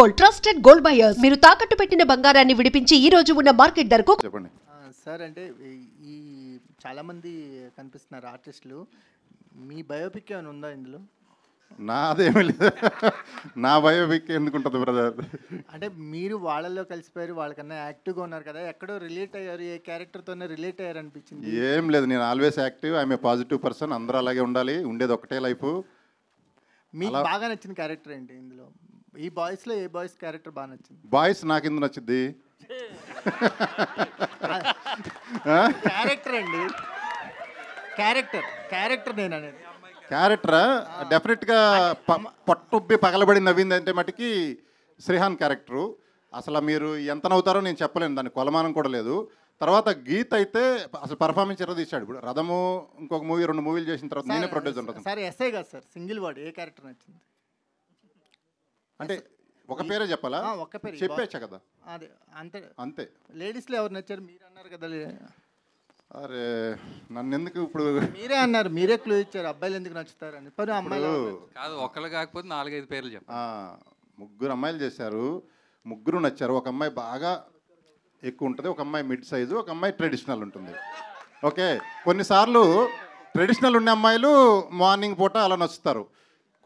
Gold, trusted gold buyers. మీరు తాకట్టు పెట్టిన బంగారాన్ని విడిపించి ఈ రోజు ఉన్న మార్కెట్ ధరకు చెప్పండి. సార్ అంటే ఈ చాలామంది కనిపిస్తున్నారు ఆర్టిస్టులు, మీ బయోపిక్ ఏమైనా ఉందా ఇందులో? నాదేమీ లేదు. నా బయోపిక్ ఎందుకుంటుంది బ్రదర్? అంటే మీరు వాళ్ళల్లో కలిసిపోయారు, వాళ్ళకన్నా యాక్టివ్గా ఉన్నారు కదా, ఎక్కడో రిలేట్ అయ్యారు, ఏ క్యారెక్టర్తోనే రిలేట్ అయ్యారు అనిపించింది. ఏం లేదు, నేను always active, I'm a positive person. అందరూ అలాగే ఉండాలి, ఉండేది ఒకటే లైఫ్. మీకు బాగా నచ్చిన క్యారెక్టర్ ఏంటి ఇందులో? ఈ బాయ్స్లో ఏ బాయ్స్ క్యారెక్టర్ బాగా నచ్చింది? బాయ్స్ నాకు ఎందుకు నచ్చింది? క్యారెక్టర్ అండి, క్యారెక్టర్ నేను అనేది. క్యారెక్టరా? డెఫినెట్గా పట్టుబ్బి పగలబడి నవ్వింది అంటే మటుకి శ్రీహాన్ క్యారెక్టరు. అసలు మీరు ఎంత నవ్వుతారో నేను చెప్పలేను, దాని కొలమానం కూడా లేదు. తర్వాత గీత్ అయితే అసలు పర్ఫార్మెన్స్ ఎర్ర తీశాడు. ఇప్పుడు రథము ఇంకొక మూవీ 2 మూవీలు చేసిన తర్వాత నేనే ప్రొడ్యూసర్ ఉంటుంది. సార్ ఎస్ఐ కాదు సార్, సింగిల్ వర్డ్, ఏ క్యారెక్టర్ నచ్చింది? అంటే ఒక పేరే చెప్పాలా? ఒక్క పేరు చెప్పేచ్చా కదా? అదే అంతే అంతే. లేడీస్లో ఎవరు నచ్చారు? మీరు అన్నారు కదా. అరే నన్ను ఎందుకు ఇప్పుడు? మీరే అన్నారు, మీరే క్లూ ఇచ్చారు అబ్బాయిలు ఎందుకు నచ్చుతారు అని. పని అమ్మాయిలు కాదు, ఒక్కళ్ళు కాకపోతే 4-5 పేర్లు చెప్పు. 3 అమ్మాయిలు చేశారు, 3 నచ్చారు. ఒక అమ్మాయి బాగా ఎక్కువ ఉంటుంది, ఒక అమ్మాయి మిడ్ సైజు, ఒక అమ్మాయి ట్రెడిషనల్ ఉంటుంది. ఓకే, కొన్నిసార్లు ట్రెడిషనల్ ఉండే అమ్మాయిలు మార్నింగ్ పూట అలా నచ్చుతారు,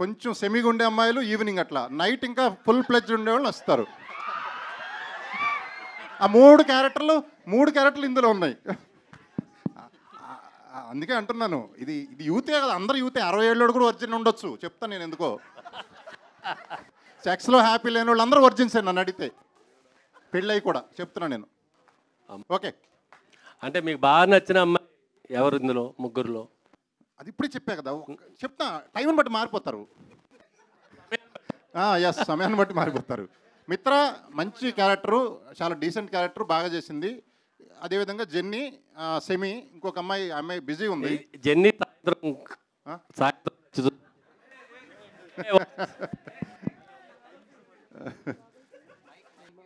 కొంచెం సెమీగా ఉండే అమ్మాయిలు ఈవినింగ్, అట్లా నైట్ ఇంకా ఫుల్ ప్లెజ్ ఉండేవాళ్ళు నచ్చుతారు. ఆ 3 క్యారెక్టర్లు ఇందులో ఉన్నాయి. అందుకే అంటున్నాను, ఇది యూతే కదా, అందరు యూతే. 60 ఏళ్ళోడు కూడా వర్జిన్ ఉండొచ్చు, చెప్తాను నేను ఎందుకో. సెక్స్లో హ్యాపీ లేని వాళ్ళు అందరూ వర్జిన్సే నన్ను అడిగితే, పెళ్ళయి కూడా చెప్తున్నా నేను. ఓకే, అంటే మీకు బాగా నచ్చిన అమ్మాయి ఎవరు ఇందులో 3లో? అది ఇప్పుడే చెప్పా కదా, చెప్తా. టైంని బట్టి మారిపోతారు. ఎస్, సమయాన్ని బట్టి మారిపోతారు. మిత్ర మంచి క్యారెక్టరు, చాలా డీసెంట్ క్యారెక్టర్, బాగా చేసింది. అదేవిధంగా జెన్నీ, సెమీ, ఇంకొక అమ్మాయి బిజీ ఉంది. జెన్నీ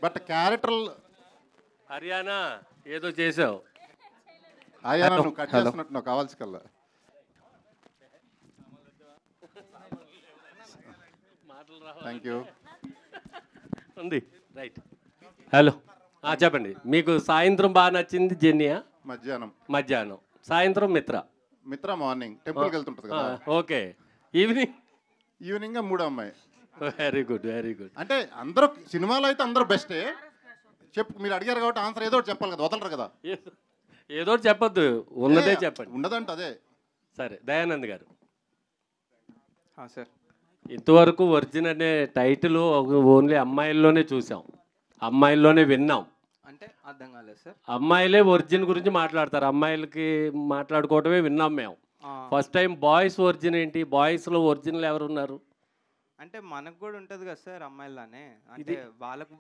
బట్ క్యారెక్టర్ హర్యానా ఏదో చేసావు. ఆయన నువ్వు కట్ చేస్తున్నట్టు నువ్వు కావాల్సి కల్లా. Thank you. ఉంది రైట్. హలో, చెప్పండి. మీకు సాయంత్రం బాగా నచ్చింది జెన్నీయా? మధ్యాహ్నం. సాయంత్రం మిత్ర మార్నింగ్ టెంపుల్కి వెళ్తుంటుంది కదా. ఓకే. ఈవినింగ్ 3 అమ్మాయి. Very good. అంటే అందరూ సినిమాలో అయితే అందరూ బెస్టే. మీరు అడిగారు కాబట్టి ఆన్సర్ ఏదో ఒకటి చెప్పాలి కదా, వదలరు కదా. ఏదో ఒకటి చెప్పొద్దు, ఉన్నదే చెప్పండి. ఉండదంట అదే. సరే, దయానంద్ గారు. సార్, ఇంతవరకు వర్జిన్ అనే టైటిల్ ఓన్లీ అమ్మాయిల్లోనే చూసాం, అమ్మాయిల్లోనే విన్నాం. అంటే అర్థం కాలేదు సార్. అమ్మాయిలే వర్జిన్ గురించి మాట్లాడతారు, అమ్మాయిలకి మాట్లాడుకోవటమే విన్నాం మేము. ఫస్ట్ టైం బాయ్స్ వర్జిన్ ఏంటి? బాయ్స్లో ఒరిజినల్ ఎవరు ఉన్నారు? అంటే మనకు కూడా ఉంటుంది కదా సార్ అమ్మాయిలానే, అంటే వాళ్ళకు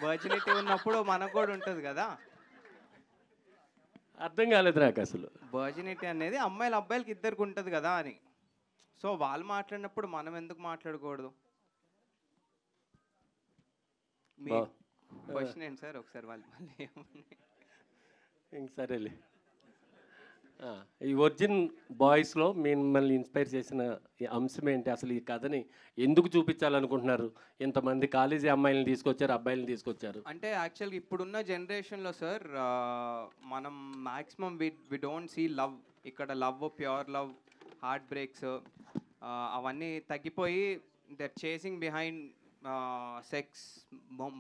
వర్జినిటీ ఉన్నప్పుడు మనకు కూడా ఉంటుంది కదా. అర్థం కాలేదు నాకు అసలు. వర్జినిటీ అనేది అబ్బాయిలకి ఇద్దరికి ఉంటుంది కదా అని. సో వాళ్ళు మాట్లాడినప్పుడు మనం ఎందుకు మాట్లాడకూడదు? మీ క్వశ్చన్ ఏంటి సార్? ఒకసారి వాళ్ళు ఇంక సరేలే. ఈ ఒరిజిన్ బాయ్స్లో మిమ్మల్ని ఇన్స్పైర్ చేసిన అంశం ఏంటి? అసలు ఈ కథని ఎందుకు చూపించాలనుకుంటున్నారు? ఇంతమంది కాలేజీ అమ్మాయిలను తీసుకొచ్చారు, అబ్బాయిలను తీసుకొచ్చారు. అంటే యాక్చువల్గా ఇప్పుడున్న జనరేషన్లో సార్ మనం maximum we don't see love. ఇక్కడ love, pure love, heart breaks అవన్నీ తగ్గిపోయి that chasing behind sex,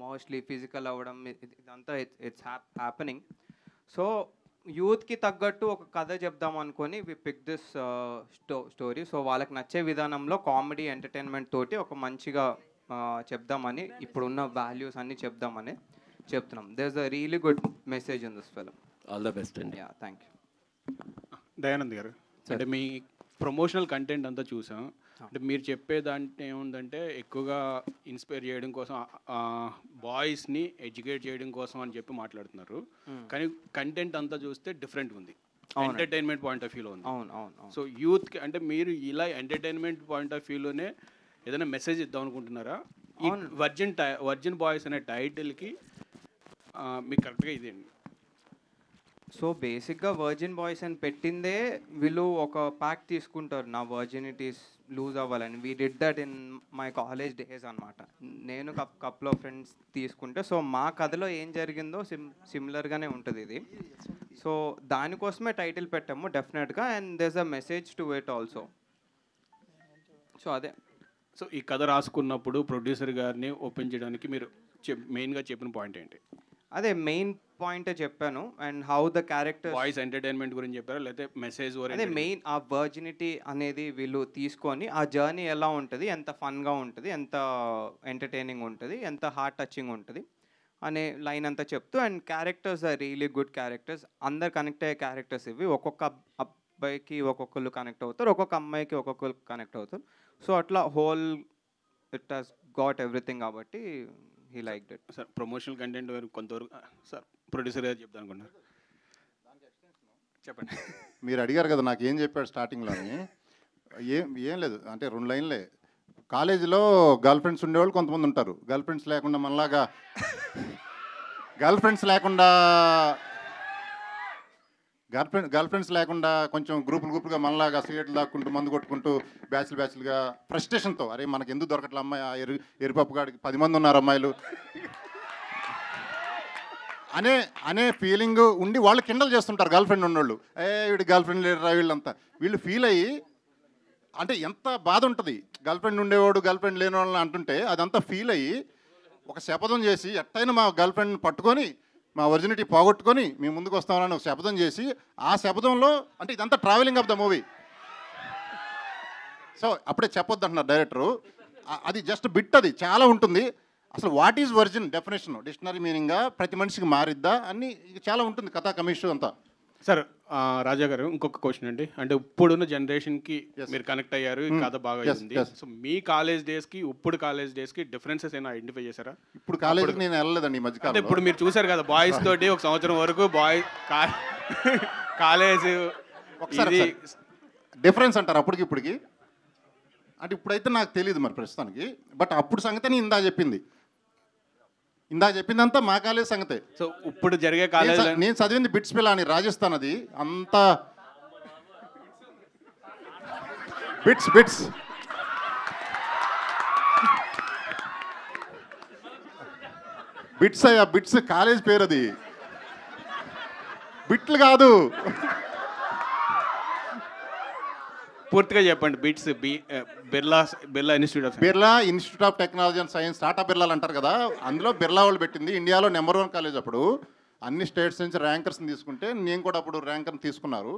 mostly physical అవ్వడం, ఇదంతా ఇట్స్ హ్యాపెనింగ్. సో యూత్కి తగ్గట్టు ఒక కథ చెప్దాం అనుకొని వి పిక్ దిస్ స్టోరీ. సో వాళ్ళకి నచ్చే విధానంలో కామెడీ, ఎంటర్టైన్మెంట్ తోటి ఒక మంచిగా చెప్దామని, ఇప్పుడున్న వాల్యూస్ అన్నీ చెప్దామని చెప్తున్నాం. There is a really good message in this film. All the best అండి. Thank you. దయానంద్ గారు, అంటే మీ ప్రమోషనల్ కంటెంట్ అంతా చూసాం. అంటే మీరు చెప్పేదంటే ఏముందంటే ఎక్కువగా ఇన్స్పైర్ చేయడం కోసం, బాయ్స్ని ఎడ్యుకేట్ చేయడం కోసం అని చెప్పి మాట్లాడుతున్నారు. కానీ కంటెంట్ అంతా చూస్తే డిఫరెంట్ ఉంది, ఎంటర్టైన్మెంట్ పాయింట్ ఆఫ్ వ్యూలో ఉంది. అవును. సో యూత్కి అంటే మీరు ఇలా ఎంటర్టైన్మెంట్ పాయింట్ ఆఫ్ వ్యూలోనే ఏదైనా మెసేజ్ ఇద్దాం అనుకుంటున్నారా? ఈ వర్జిన్ బాయ్స్ అనే టైటిల్కి మీకు కరెక్ట్గా ఇదేండి? సో బేసిక్గా వర్జిన్ బాయ్స్ అని పెట్టిందే వీళ్ళు ఒక ప్యాక్ తీసుకుంటారు. నా వర్జినిటీస్ లూజ్ అవ్వాలని. We did that in my college days అనమాట. నేను కపుల్ ఆఫ్ ఫ్రెండ్స్ తీసుకుంటే, సో మా కథలో ఏం జరిగిందో సిమిలర్గానే ఉంటుంది ఇది. సో దానికోసమే టైటిల్ పెట్టాము డెఫినెట్గా, and there's a message to it also. So అదే. సో ఈ కథ రాసుకున్నప్పుడు ప్రొడ్యూసర్ గారిని ఒప్పించడానికి మీరు మెయిన్గా చెప్పిన పాయింట్ ఏంటి? అదే మెయిన్ పాయింటే చెప్పాను. And how the character voice entertainment గురించి చెప్పారా, లేకపోతే మెసేజ్ అదే మెయిన్ ఆ వర్జినిటీ అనేది వీళ్ళు తీసుకొని ఆ జర్నీ ఎలా ఉంటుంది, ఎంత ఫన్గా ఉంటుంది, ఎంత ఎంటర్టైనింగ్ ఉంటుంది, ఎంత హార్ట్ టచింగ్ ఉంటుంది అనే లైన్ అంతా చెప్తూ, and characters are really good characters. అందరు కనెక్ట్ అయ్యే క్యారెక్టర్స్ ఇవి. ఒక్కొక్క అబ్బాయికి ఒక్కొక్కరు కనెక్ట్ అవుతారు, ఒక్కొక్క అమ్మాయికి ఒక్కొక్కరు కనెక్ట్ అవుతారు. సో అట్లా whole it has got everything కాబట్టి he liked it. Sir promotional content కొంతవరకు సార్ ప్రొడ్యూసర్ గారు చెప్తాను అనుకున్నారు, చెప్పండి. మీరు అడిగారు కదా నాకు ఏం చెప్పాడు స్టార్టింగ్లోని. ఏం లేదు, అంటే 2 లైన్లే. కాలేజీలో గర్ల్ ఫ్రెండ్స్ ఉండేవాళ్ళు కొంతమంది ఉంటారు. గర్ల్ ఫ్రెండ్స్ లేకుండా మనలాగా గర్ల్ ఫ్రెండ్స్ లేకుండా కొంచెం గ్రూపులుగా మనలాగా సిగరెట్లు దాక్కుంటూ మందు కొట్టుకుంటూ బ్యాచ్లుగా ఫ్రస్ట్రేషన్తో, అరే మనకి ఎందుకు దొరకట్లే అమ్మాయి, ఆ ఎరుపప్పు గాడికి 10 మంది ఉన్నారు అమ్మాయిలు అనే ఫీలింగ్ ఉండి వాళ్ళు కిండల్ చేస్తుంటారు గర్ల్ ఫ్రెండ్ ఉన్నోళ్ళు. వీడి గర్ల్ ఫ్రెండ్ లేడరా వీళ్ళంతా. వీళ్ళు ఫీల్ అయ్యి, అంటే ఎంత బాధ ఉంటుంది గర్ల్ ఫ్రెండ్ ఉండేవాడు గర్ల్ ఫ్రెండ్ లేని వాళ్ళని అంటుంటే, అదంతా ఫీల్ అయ్యి ఒక శపథం చేసి ఎట్టయినా మా గర్ల్ ఫ్రెండ్ పట్టుకొని మా ఒరిజినిటీ పోగొట్టుకొని మేము ముందుకు వస్తామని ఒక శపథం చేసి, ఆ శపథంలో అంటే ఇదంతా travelling of the movie. So అప్పుడే చెప్పొద్దు అంటున్నారు డైరెక్టరు. అది జస్ట్ బిట్, అది చాలా ఉంటుంది. అసలు what is virgin definition, dictionary మీనింగ్గా ప్రతి మనిషికి మారిద్దా అని చాలా ఉంటుంది కథా కమిషన్ అంతా. సార్ రాజా గారు ఇంకొక క్వశ్చన్ అండి. అంటే ఇప్పుడున్న జనరేషన్కి మీరు కనెక్ట్ అయ్యారు, ఈ కథ బాగా అయింది. సో మీ కాలేజ్ డేస్కి ఇప్పుడు కాలేజ్ డేస్కి డిఫరెన్సెస్ ఏమైనా ఐడెంటిఫై చేశారా? ఇప్పుడు కాలేజ్కి నేను వెళ్ళలేదండి ఈ అంటే మధ్యకాలం. ఇప్పుడు మీరు చూసారు కదా బాయ్స్ తోటి 1 సంవత్సరం వరకు కాలేజ్ ఒకసారి డిఫరెన్స్ అంటారు అప్పటికి ఇప్పటికి. అంటే ఇప్పుడైతే నాకు తెలియదు మరి ప్రస్తుతానికి, బట్ అప్పుడు సంగతి ఇందా చెప్పిందంతా మా కాలేజ్ సంగతే. సో ఇప్పుడు జరిగే కాలేజ్ నేను చదివింది బిట్స్ పిల్ల అని రాజస్థాన్, అది అంతా బిట్స్ అయ్యా, బిట్స్ కాలేజ్ పేరు, అది బిట్లు కాదు. పూర్తిగా చెప్పండి. BITS Birla institute of technology and science, Tata బిర్లాలు అంటారు కదా, అందులో బిర్లా వాళ్ళు పెట్టింది. ఇండియాలో నెంబర్ 1 కాలేజ్ అప్పుడు. అన్ని స్టేట్స్ నుంచి ర్యాంకర్స్ని తీసుకుంటే నేను కూడా అప్పుడు ర్యాంకర్ని తీసుకున్నారు.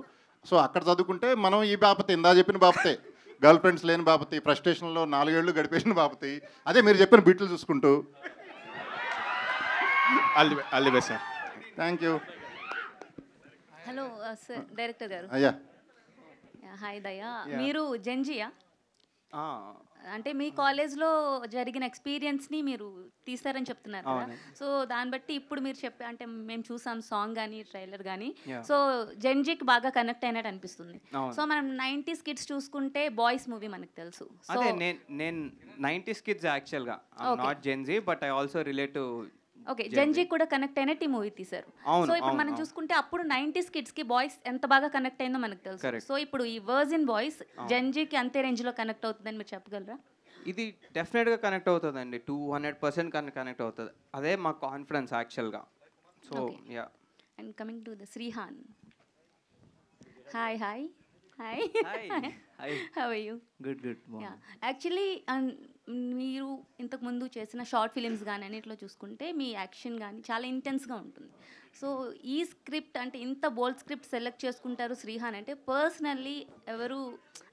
సో అక్కడ చదువుకుంటే మనం ఈ బాపతే, ఇందా చెప్పిన బాపతే, గర్ల్ ఫ్రెండ్స్ లేని బాపతి, ఫ్రస్ట్రేషన్లో 4 ఏళ్ళు గడిపేసిన బాపతి, అదే మీరు చెప్పిన బిట్లు చూసుకుంటూ. All the best sir. Thank you. Hello sir, director గారు. అయ్యా హాయ్ దయా, మీరు జెన్జియా? ఆ, అంటే మీ కాలేజ్లో జరిగిన ఎక్స్పీరియన్స్ని మీరు తీస్తారని చెప్తున్నారు కదా. సో దాన్ని బట్టి ఇప్పుడు మీరు చెప్పే, అంటే మేము చూసాం సాంగ్ కానీ ట్రైలర్ కానీ, సో జెన్జీకి బాగా కనెక్ట్ అయినట్టు అనిపిస్తుంది. సో మనం 90s కిడ్స్ చూసుకుంటే బాయ్స్ మూవీ మనకు తెలుసు. అదే నేను 90s కిడ్స్ యాక్చువల్గా, not Gen Z, but I also relate to. Okay, Gen Z కూడా కనెక్ట్ అయినట్టు ఈ మూవీ తీశారు. సో ఇప్పుడు మనం చూసుకుంటే అప్పుడు 90s కిడ్స్ కి బాయ్స్ ఎంత బాగా కనెక్ట్ అయిందో మనకు తెలుసు. సో ఇప్పుడు ఈ వర్జిన్ బాయ్స్ జెన్జీకి అంతే రేంజ్ లో కనెక్ట్ అవుతుందని మీరు చెప్పగలరా? ఇది డెఫినెట్గా కనెక్ట్ అవుతుందండి, 200% కనెక్ట్ అవుతుంది. అదే మా కాన్ఫిడెన్స్ యాక్చువల్గా. So yeah. And coming to the Srihan. Hi hi hi Hi. How are you? Good. Actually మీరు ఇంతకుముందు చేసిన షార్ట్ ఫిలిమ్స్ కానీ అన్నిట్లో చూసుకుంటే మీ యాక్షన్ కానీ చాలా ఇంటెన్స్గా ఉంటుంది. సో ఈ స్క్రిప్ట్, అంటే ఇంత బోల్డ్ స్క్రిప్ట్ సెలెక్ట్ చేసుకుంటారు శ్రీహాన్ అంటే, పర్సనల్లీ ఎవరు,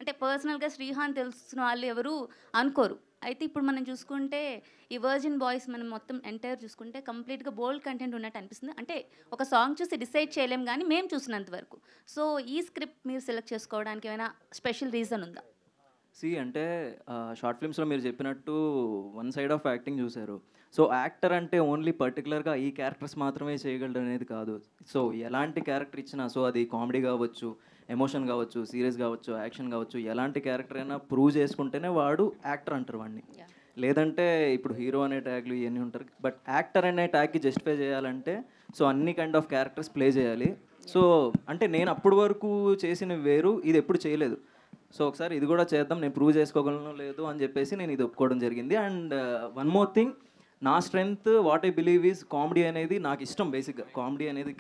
అంటే పర్సనల్గా శ్రీహాన్ తెలిసిన వాళ్ళు ఎవరు అనుకోరు. అయితే ఇప్పుడు మనం చూసుకుంటే ఈ వర్జిన్ బాయ్స్ మనం మొత్తం ఎంటైర్ చూసుకుంటే కంప్లీట్గా బోల్డ్ కంటెంట్ ఉన్నట్టు అనిపిస్తుంది. అంటే ఒక సాంగ్ చూసి డిసైడ్ చేయలేం కానీ మేము చూసినంత వరకు. సో ఈ స్క్రిప్ట్ మీరు సెలెక్ట్ చేసుకోవడానికి ఏమైనా స్పెషల్ రీజన్ ఉందా? అంటే షార్ట్ ఫిల్మ్స్లో మీరు చెప్పినట్టు 1 సైడ్ ఆఫ్ యాక్టింగ్ చూశారు. సో యాక్టర్ అంటే ఓన్లీ పర్టికులర్గా ఈ క్యారెక్టర్స్ మాత్రమే చేయగలడు అనేది కాదు. సో ఎలాంటి క్యారెక్టర్ ఇచ్చినా, సో అది కామెడీ కావచ్చు, ఎమోషన్ కావచ్చు, సీరియస్ కావచ్చు, యాక్షన్ కావచ్చు, ఎలాంటి క్యారెక్టర్ అయినా ప్రూవ్ చేసుకుంటేనే వాడు యాక్టర్ అంటారు వాడిని. లేదంటే ఇప్పుడు హీరో అనే ట్యాగ్లు ఇవన్నీ ఉంటారు, బట్ యాక్టర్ అనే ట్యాగ్కి జస్టిఫై చేయాలంటే సో అన్ని కైండ్ ఆఫ్ క్యారెక్టర్స్ ప్లే చేయాలి. సో అంటే నేను అప్పటి వరకు చేసిన వేరు, ఇది ఎప్పుడు చేయలేదు. సో ఒకసారి ఇది కూడా చేద్దాం, నేను ప్రూవ్ చేసుకోగలను లేదు అని చెప్పేసి నేను ఇది ఒప్పుకోవడం జరిగింది. అండ్ వన్ మోర్ థింగ్, నా strength what I believe is comedy అనేది నాకు ఇష్టం. బేసిక్గా కామెడీ అనేది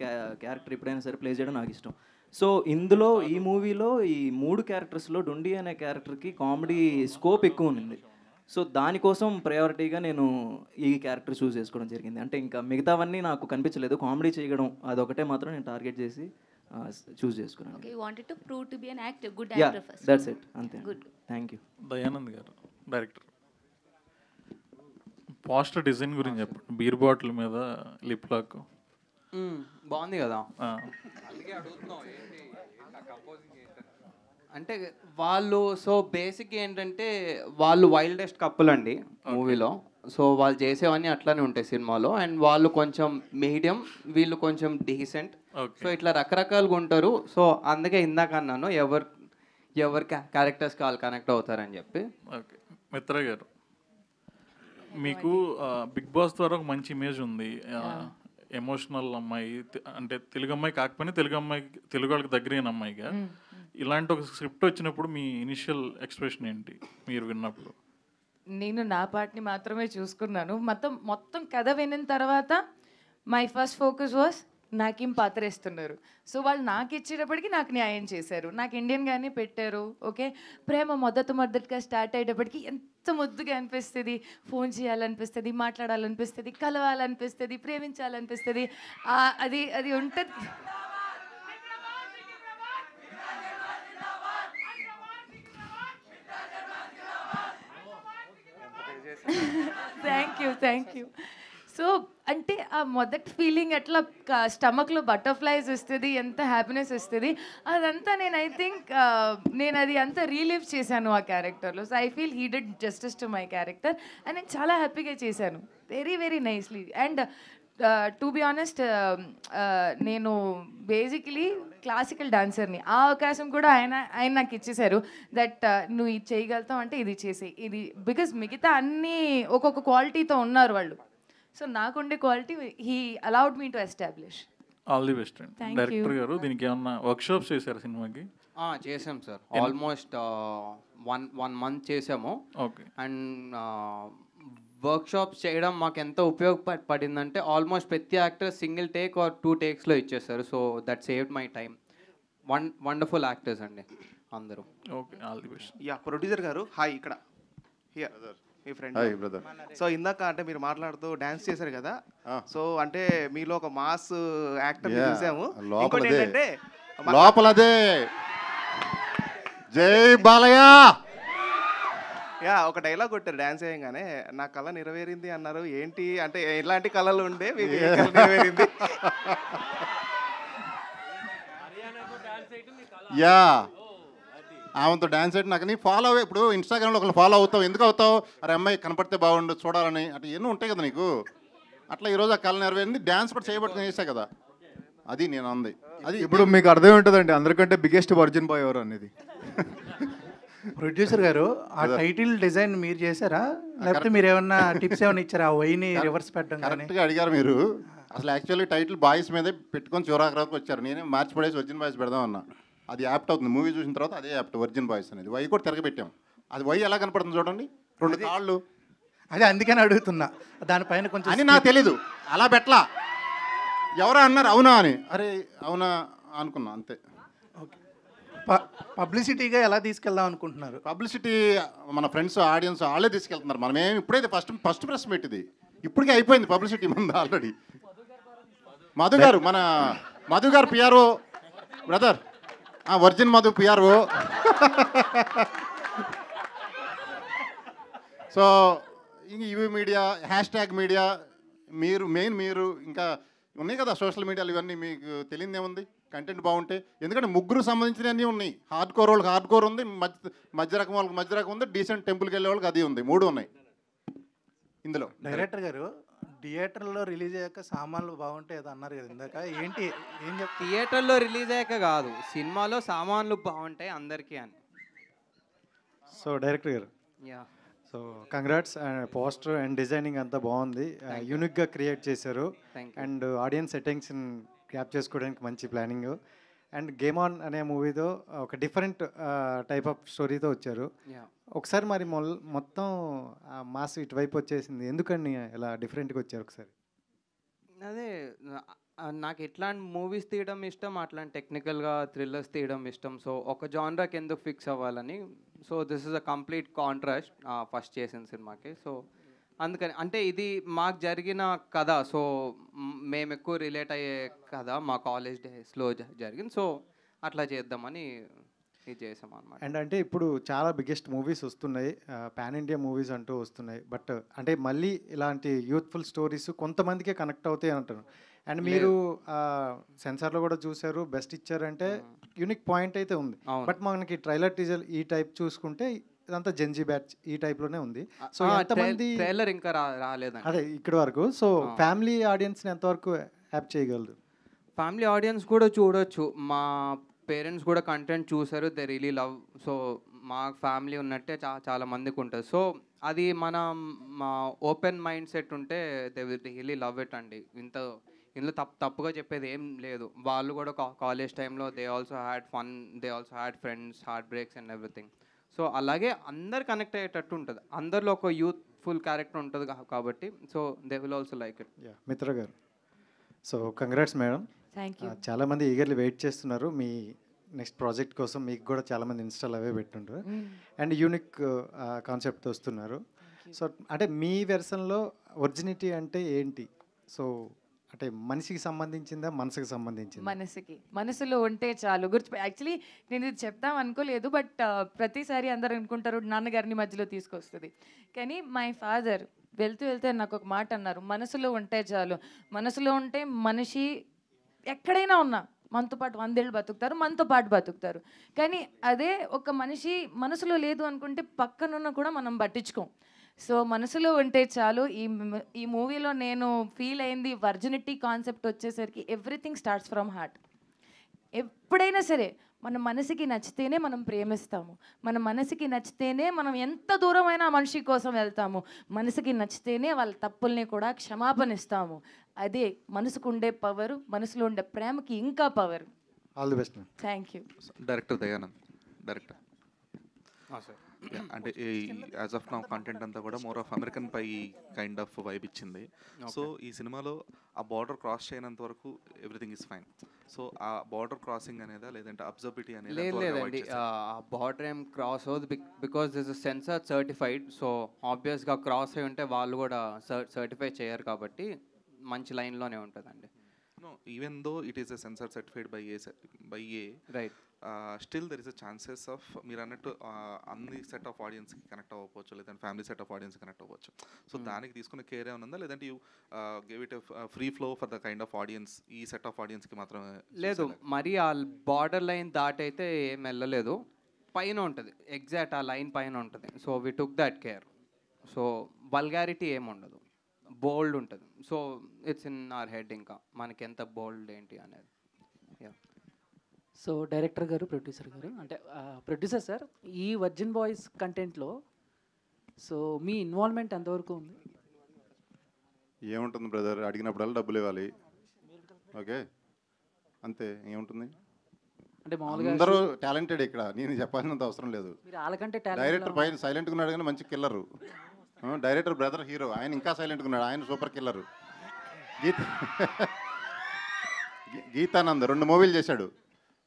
క్యారెక్టర్ ఎప్పుడైనా సరే ప్లే చేయడం నాకు ఇష్టం. సో ఇందులో ఈ మూవీలో ఈ 3 క్యారెక్టర్స్లో డొండి అనే క్యారెక్టర్కి కామెడీ స్కోప్ ఎక్కువ ఉంది. సో దానికోసం ప్రయారిటీగా నేను ఈ క్యారెక్టర్ చూస్ చేసుకోవడం జరిగింది. అంటే ఇంకా మిగతావన్నీ నాకు కనిపించలేదు, కామెడీ చేయడం అదొకటే మాత్రం నేను టార్గెట్ చేసి చూస్ చేసుకున్నాను. Okay, you wanted to prove to be an actor, good yeah, actor first. That's it, అంతే. Good. Thank you. Dayanand garu director. Poster design గురించి చెప్పండి. బీర్ బాటిల్ మీద లిప్ లాక్ బాగుంది కదా. అందుకే అడుగుతున్నాం ఏంటి కంపోజింగ్ చేశారు అంటే. వాళ్ళు సో బేసిక్ ఏంటంటే వాళ్ళు వైల్డెస్ట్ కప్పుల్ అండి మూవీలో. సో వాళ్ళు చేసేవన్నీ అట్లానే ఉంటాయి సినిమాలో. అండ్ వాళ్ళు కొంచెం మీడియం, వీళ్ళు కొంచెం డీసెంట్. సో ఇట్లా రకరకాలుగా ఉంటారు. సో అందుకే ఇందాక అన్నాను ఎవరి క్యారెక్టర్స్కి వాళ్ళు కనెక్ట్ అవుతారని చెప్పి. ఓకే. మిత్ర గారు, మీకు బిగ్ బాస్ ద్వారా ఒక మంచి ఇమేజ్ ఉంది. ఎమోషనల్ అమ్మాయి, అంటే తెలుగు అమ్మాయి కాకపోయినా తెలుగు వాళ్ళకి దగ్గరైన అమ్మాయిగా. ఇలాంటి ఒక స్క్రిప్ట్ వచ్చినప్పుడు మీ ఇనిషియల్ ఎక్స్ప్రెషన్ ఏంటి మీరు విన్నప్పుడు? నేను నా పార్ట్ని మాత్రమే చూసుకున్నాను. మొత్తం కథ విన్న తర్వాత మై ఫస్ట్ ఫోకస్ వాస్ నాకేం పాత్ర ఇస్తున్నారు. సో వాళ్ళు నాకు ఇచ్చేటప్పటికి నాకు న్యాయం చేశారు, నాకు ఇండియన్గానే పెట్టారు. ఓకే, ప్రేమ మొదటగా స్టార్ట్ అయ్యేటప్పటికి ఎంత ముద్దుగా అనిపిస్తుంది. ఫోన్ చేయాలనిపిస్తుంది, మాట్లాడాలనిపిస్తుంది, కలవాలనిపిస్తుంది, ప్రేమించాలనిపిస్తుంది. అది ఉంటుంది. Thank you. సో అంటే ఆ మొదటి ఫీలింగ్ ఎట్లా స్టమక్లో బటర్ఫ్లైస్ వస్తుంది, ఎంత హ్యాపీనెస్ వస్తుంది, అదంతా నేను ఐ థింక్ నేను అది అంతా రీలివ్ చేశాను ఆ క్యారెక్టర్లో. So I feel he did justice to my character and నేను చాలా హ్యాపీగా చేశాను, very nicely. And to be honest, నేను బేసికలీ క్లాసికల్ డాన్సర్ని. ఆ అవకాశం కూడా ఆయన నాకు ఇచ్చేశారు. దట్ నువ్వు ఇది చేయగలుగుతావు అంటే ఇది చేసే ఇది, బికాజ్ మిగతా అన్నీ ఒక్కొక్క క్వాలిటీతో ఉన్నారు వాళ్ళు. సో నాకుండే quality he allowed me to establish. All the best అండి. డైరెక్టర్ గారు, దీనికి ఏమన్నా వర్క్షాప్స్ చేశారు సినిమాకి? చేసాం సార్, ఆల్మోస్ట్ 1 month చేసాము. ఓకే. అండ్ వర్క్షాప్స్ చేయడం మాకు ఎంత ఉపయోగపడిందంటే ఆల్మోస్ట్ ప్రతి యాక్టర్ సింగిల్ టేక్ ఆర్ 2 takesలో ఇచ్చేస్తారు. So that saved my time. Wonderful actors అండి అందరూ. Okay, all the best. Yeah, producer garu hi. ఇక్కడ హియర్ మీ ఫ్రెండ్. Hi brother. సో ఇందాక అంటే మీరు మాట్లాడుతూ డాన్స్ చేశారు కదా, సో అంటే మీలో ఒక మాస్ యాక్టర్ చూసాము. ఇంకోటి ఏంటంటే లోపలదే జై బాలయ్య. యా, ఒక డైలాగ్ కొట్టారు డాన్స్ చేయగానే, నా కళ నెరవేరింది అన్నారు. ఏంటి అంటే ఎలాంటి కళలు ఉండే మీకు ఏ కళ నెరవేరింది? యా, ఆమెతో డాన్స్ అయితే నాకు ఫాలో అవ్వే. ఇప్పుడు ఇన్స్టాగ్రామ్లో ఒకళ్ళు ఫాలో అవుతావు, ఎందుకు అవుతావు? అరే అమ్మాయి కనపడితే బాగుండు చూడాలని, అట్లా ఎన్నో ఉంటాయి కదా నీకు. అట్లా ఈరోజు ఆ కళ నెరవేరింది, డాన్స్ కూడా చేయబట్టుకుని చేసా కదా, అది నేను అంది. అది ఇప్పుడు మీకు అర్థం ఉంటుందండి అందరికంటే బిగ్గెస్ట్ వర్జిన్ బాయ్ ఎవరు అనేది. ప్రొడ్యూసర్ గారు, ఆ టైటిల్ డిజైన్ మీరు చేశారా, లేకపోతే మీరు ఏమన్నా టిప్స్ ఏమైనా ఇచ్చారా? ఆ వైని రివర్స్ పెట్టడం కరెక్ట్గా అడిగారు మీరు. అసలు యాక్చువల్లీ టైటిల్ బాయ్స్ మీదే పెట్టుకొని చివరాకు వచ్చారు. నేనే మార్చి పడేసి వర్జిన్ బాయ్స్ పెడదామన్నా. అది యాప్ట్ అవుతుంది, మూవీ చూసిన తర్వాత అదే యాప్ట్ వర్జిన్ బాయ్స్ అనేది. వై కూడా తిరగబెట్టాం. అది వై ఎలా కనపడుతుంది చూడండి, 2 కాళ్ళు. అదే అందుకని అడుగుతున్నా, దానిపైన కొంచెం అని నాకు తెలీదు, అలా పెట్టలా. ఎవరో అన్నారు అవునా అని, అరే అవునా అనుకున్నా అంతే. పబ్లిసిటీగా ఎలా తీసుకెళ్దాం అనుకుంటున్నారు? పబ్లిసిటీ మన ఫ్రెండ్స్ ఆడియన్స్ వాళ్ళే తీసుకెళ్తున్నారు. మనమేం ఇప్పుడైతే ఫస్ట్ ప్రెస్ మీట్ ఇది, ఇప్పటికే అయిపోయింది పబ్లిసిటీ ముందు ఆల్రెడీ. మన మధు గారు PRO brother, virgin Madhu PRO. So ఇవి మీడియా, హ్యాష్ మీడియా, మీరు ఇంకా ఉన్నాయి కదా సోషల్ మీడియాలు, ఇవన్నీ మీకు తెలియదు ఏముంది, కంటెంట్ బాగుంటే. ఎందుకంటే ముగ్గురు సంబంధించినవన్నీ ఉన్నాయి. హార్డ్ కోర్ వాళ్ళకి హార్డ్ కోర్ ఉంది, మధ్య రకం వాళ్ళకి మధ్య రకం ఉంది, డీసెంట్ టెంపుల్కి వెళ్ళే వాళ్ళకి అది ఉంది. 3 ఉన్నాయి ఇందులో. డైరెక్టర్ గారు, థియేటర్లో రిలీజ్ అయ్యాక సామాన్లు బాగుంటాయి అది అన్నారు కదా ఇందాక, ఏంటి ఏం చెప్తారు? థియేటర్లో రిలీజ్ అయ్యాక కాదు, సినిమాలో సామాన్లు బాగుంటాయి అందరికీ అని. సో డైరెక్టర్ గారు, so congrats. Poster and designing అంతా బాగుంది, యూనిక్గా క్రియేట్ చేశారు. అండ్ ఆడియన్స్ అటెన్షన్ క్యాప్ చేసుకోవడానికి మంచి ప్లానింగ్. అండ్ గేమ్ ఆన్ అనే మూవీతో ఒక డిఫరెంట్ టైప్ ఆఫ్ స్టోరీతో వచ్చారు. Yeah. ఒకసారి మరి మొత్తం మాస్ ఇటువైపు వచ్చేసింది, ఎందుకని ఇలా డిఫరెంట్గా వచ్చారు ఒకసారి? అదే నాకు ఎట్లాంటి మూవీస్ తీయడం ఇష్టం, అట్లాంటి టెక్నికల్గా థ్రిల్లర్స్ తీయడం ఇష్టం. సో ఒక జానరాకి ఎందుకు ఫిక్స్ అవ్వాలని, so this is a complete contrast first చేసిన సినిమాకి. సో అందుకని అంటే ఇది మాకు జరిగిన కథ, సో మేము ఎక్కువ రిలేట్ అయ్యే కథ మా కాలేజ్ డేస్లో జరిగింది. సో అట్లా చేద్దామని ఇది చేసాం అనమాట. అండ్ అంటే ఇప్పుడు చాలా బిగ్గెస్ట్ మూవీస్ వస్తున్నాయి, పాన్ ఇండియా మూవీస్ అంటూ వస్తున్నాయి. బట్ అంటే మళ్ళీ ఇలాంటి యూత్ఫుల్ స్టోరీస్ కొంతమందికే కనెక్ట్ అవుతాయి అంటారు. అండ్ మీరు సెన్సార్లో కూడా చూసారు, బెస్ట్ ఇచ్చారంటే యూనిక్ పాయింట్ అయితే ఉంది. బట్ మనకి ట్రైలర్ టీజర్ ఈ టైప్ చూసుకుంటే ఇదంతా జెన్జీ బ్యాచ్ ఈ టైప్లోనే ఉంది. సో ఎంతమంది ట్రైలర్ ఇంకా రాలేదు అదే ఇక్కడి వరకు. సో ఫ్యామిలీ ఆడియన్స్ని ఎంతవరకు యాప్ చేయగలదు? ఫ్యామిలీ ఆడియన్స్ కూడా చూడొచ్చు. మా పేరెంట్స్ కూడా కంటెంట్ చూసారు, దే రియలీ లవ్. సో మా ఫ్యామిలీ ఉన్నట్టే చాలా మందికి ఉంటుంది. సో అది మా ఓపెన్ మైండ్ సెట్ ఉంటే they will really love it అండి. ఇందులో తప్పుగా చెప్పేది ఏం లేదు. వాళ్ళు కూడా కాలేజ్ టైంలో they also had fun, they also had friends, heart breaks and everything. So అలాగే అందరు కనెక్ట్ అయ్యేటట్టు ఉంటుంది, అందరిలో ఒక యూత్ఫుల్ క్యారెక్టర్ ఉంటుంది కాబట్టి. So they will also like it. Mitra garu, so congrats madam. Thank you. చాలామంది ఈగర్లీ వెయిట్ చేస్తున్నారు మీ నెక్స్ట్ ప్రాజెక్ట్ కోసం. మీకు కూడా చాలామంది ఇన్స్టాల్ అవే పెట్టుంటారు. అండ్ యూనిక్ కాన్సెప్ట్ వస్తున్నారు. సో అంటే మీ వెర్షన్లో ఒరిజినిటీ అంటే ఏంటి? సో అంటే మనిషికి సంబంధించిందా, మనసుకి సంబంధించింది? మనసులో ఉంటే చాలు. యాక్చువల్లీ నేను ఇది చెప్తాం అనుకోలేదు, బట్ ప్రతిసారి అందరు అనుకుంటారు నాన్నగారిని మధ్యలో తీసుకొస్తుంది. కానీ మై ఫాదర్ వెళ్తే నాకు ఒక మాట అన్నారు, మనసులో ఉంటే చాలు. మనసులో ఉంటే మనిషి ఎక్కడైనా ఉన్నా మనతో పాటు 100 ఏళ్ళు బతుకుతారు, మనతో పాటు బతుకుతారు. కానీ అదే ఒక మనిషి మనసులో లేదు అనుకుంటే పక్కనున్న కూడా మనం పట్టించుకోం. సో మనసులో ఉంటే చాలు. ఈ మూవీలో నేను ఫీల్ అయింది వర్జినిటీ కాన్సెప్ట్ వచ్చేసరికి ఎవ్రీథింగ్ స్టార్ట్స్ ఫ్రమ్ హార్ట్. ఎప్పుడైనా సరే మన మనసుకి నచ్చితేనే మనం ప్రేమిస్తాము, మన మనసుకి నచ్చితేనే మనం ఎంత దూరమైనా మనిషి కోసం వెళ్తాము, మనసుకి నచ్చితేనే వాళ్ళ తప్పుల్ని కూడా క్షమాపణ ఇస్తాము. అదే మనసుకు ఉండే పవర్, మనసులో ఉండే ప్రేమకి ఇంకా power. All the best. Thank you. Director Dayanand. Director అంటే యాజ్ ఆఫ్ నౌ కంటెంట్ అంతా కూడా more of American Pie kind of vibe ఇచ్చింది. సో ఈ సినిమాలో ఆ బార్డర్ క్రాస్ చేయనంత వరకు ఎవ్రీథింగ్ ఇస్ ఫైన్. సో ఆ బార్డర్ క్రాసింగ్ అనేదా లేదంటే అబ్జర్బిలిటీ అనేది? లేదండి, బార్డర్ ఏం క్రాస్ అవుతుంది because this is censor certified. So ఆబ్వియస్గా క్రాస్ అయి ఉంటే వాళ్ళు కూడా సర్టిఫై చేయరు కాబట్టి మంచి లైన్లోనే ఉంటుందండి. No, even though it is a sensor certified by A, right, still there is a chances of మీరు అన్నట్టు అన్ని సెట్ ఆఫ్ ఆడియన్స్కి కనెక్ట్ అవ్వచ్చు, లేదంటే ఫ్యామిలీ సెట్ ఆఫ్ ఆడియన్స్కి కనెక్ట్ అవ్వచ్చు. సో దానికి తీసుకున్న కేర్ ఏమైనా ఉందా, లేదంటే you give it free flow for the kind of audience, ఈ సెట్ ఆఫ్ ఆడియన్స్కి మాత్రమే? లేదు, మరి ఆ బార్డర్ లైన్ దాటైతే ఏం వెళ్ళలేదు. పైన ఉంటుంది, ఎగ్జాక్ట్ ఆ లైన్ పైన ఉంటుంది. So we took that care. So vulgarity ఏముండదు, బోల్డ్ ఉంటుంది. So it's in our head, ఇంకా మనకి ఎంత బోల్డ్ ఏంటి అనేది. సో డైరెక్టర్ గారు, ప్రొడ్యూసర్ గారు, అంటే ప్రొడ్యూసర్ సార్, ఈ వర్జిన్ బాయ్స్ కంటెంట్లో సో మీ ఇన్వాల్వ్మెంట్ ఎంతవరకు ఉంది? ఏముంటుంది బ్రదర్, అడిగినప్పుడల్లా డబ్బులు ఇవ్వాలి, ఓకే, అంతే. ఏముంటుంది, అంటే మామూలుగా అందరూ టాలెంటెడ్ ఇక్కడ, నేను చెప్పాల్సినంత అవసరం లేదు. డైరెక్టర్ పైన సైలెంట్గా ఉన్నాడు కానీ మంచి కిల్లరు. డైరెక్టర్ బ్రదర్ హీరో, ఆయన ఇంకా సైలెంట్గా ఉన్నాడు, ఆయన సూపర్ కిల్లరు. గీతానంద్ 2 మూవీలు చేశాడు.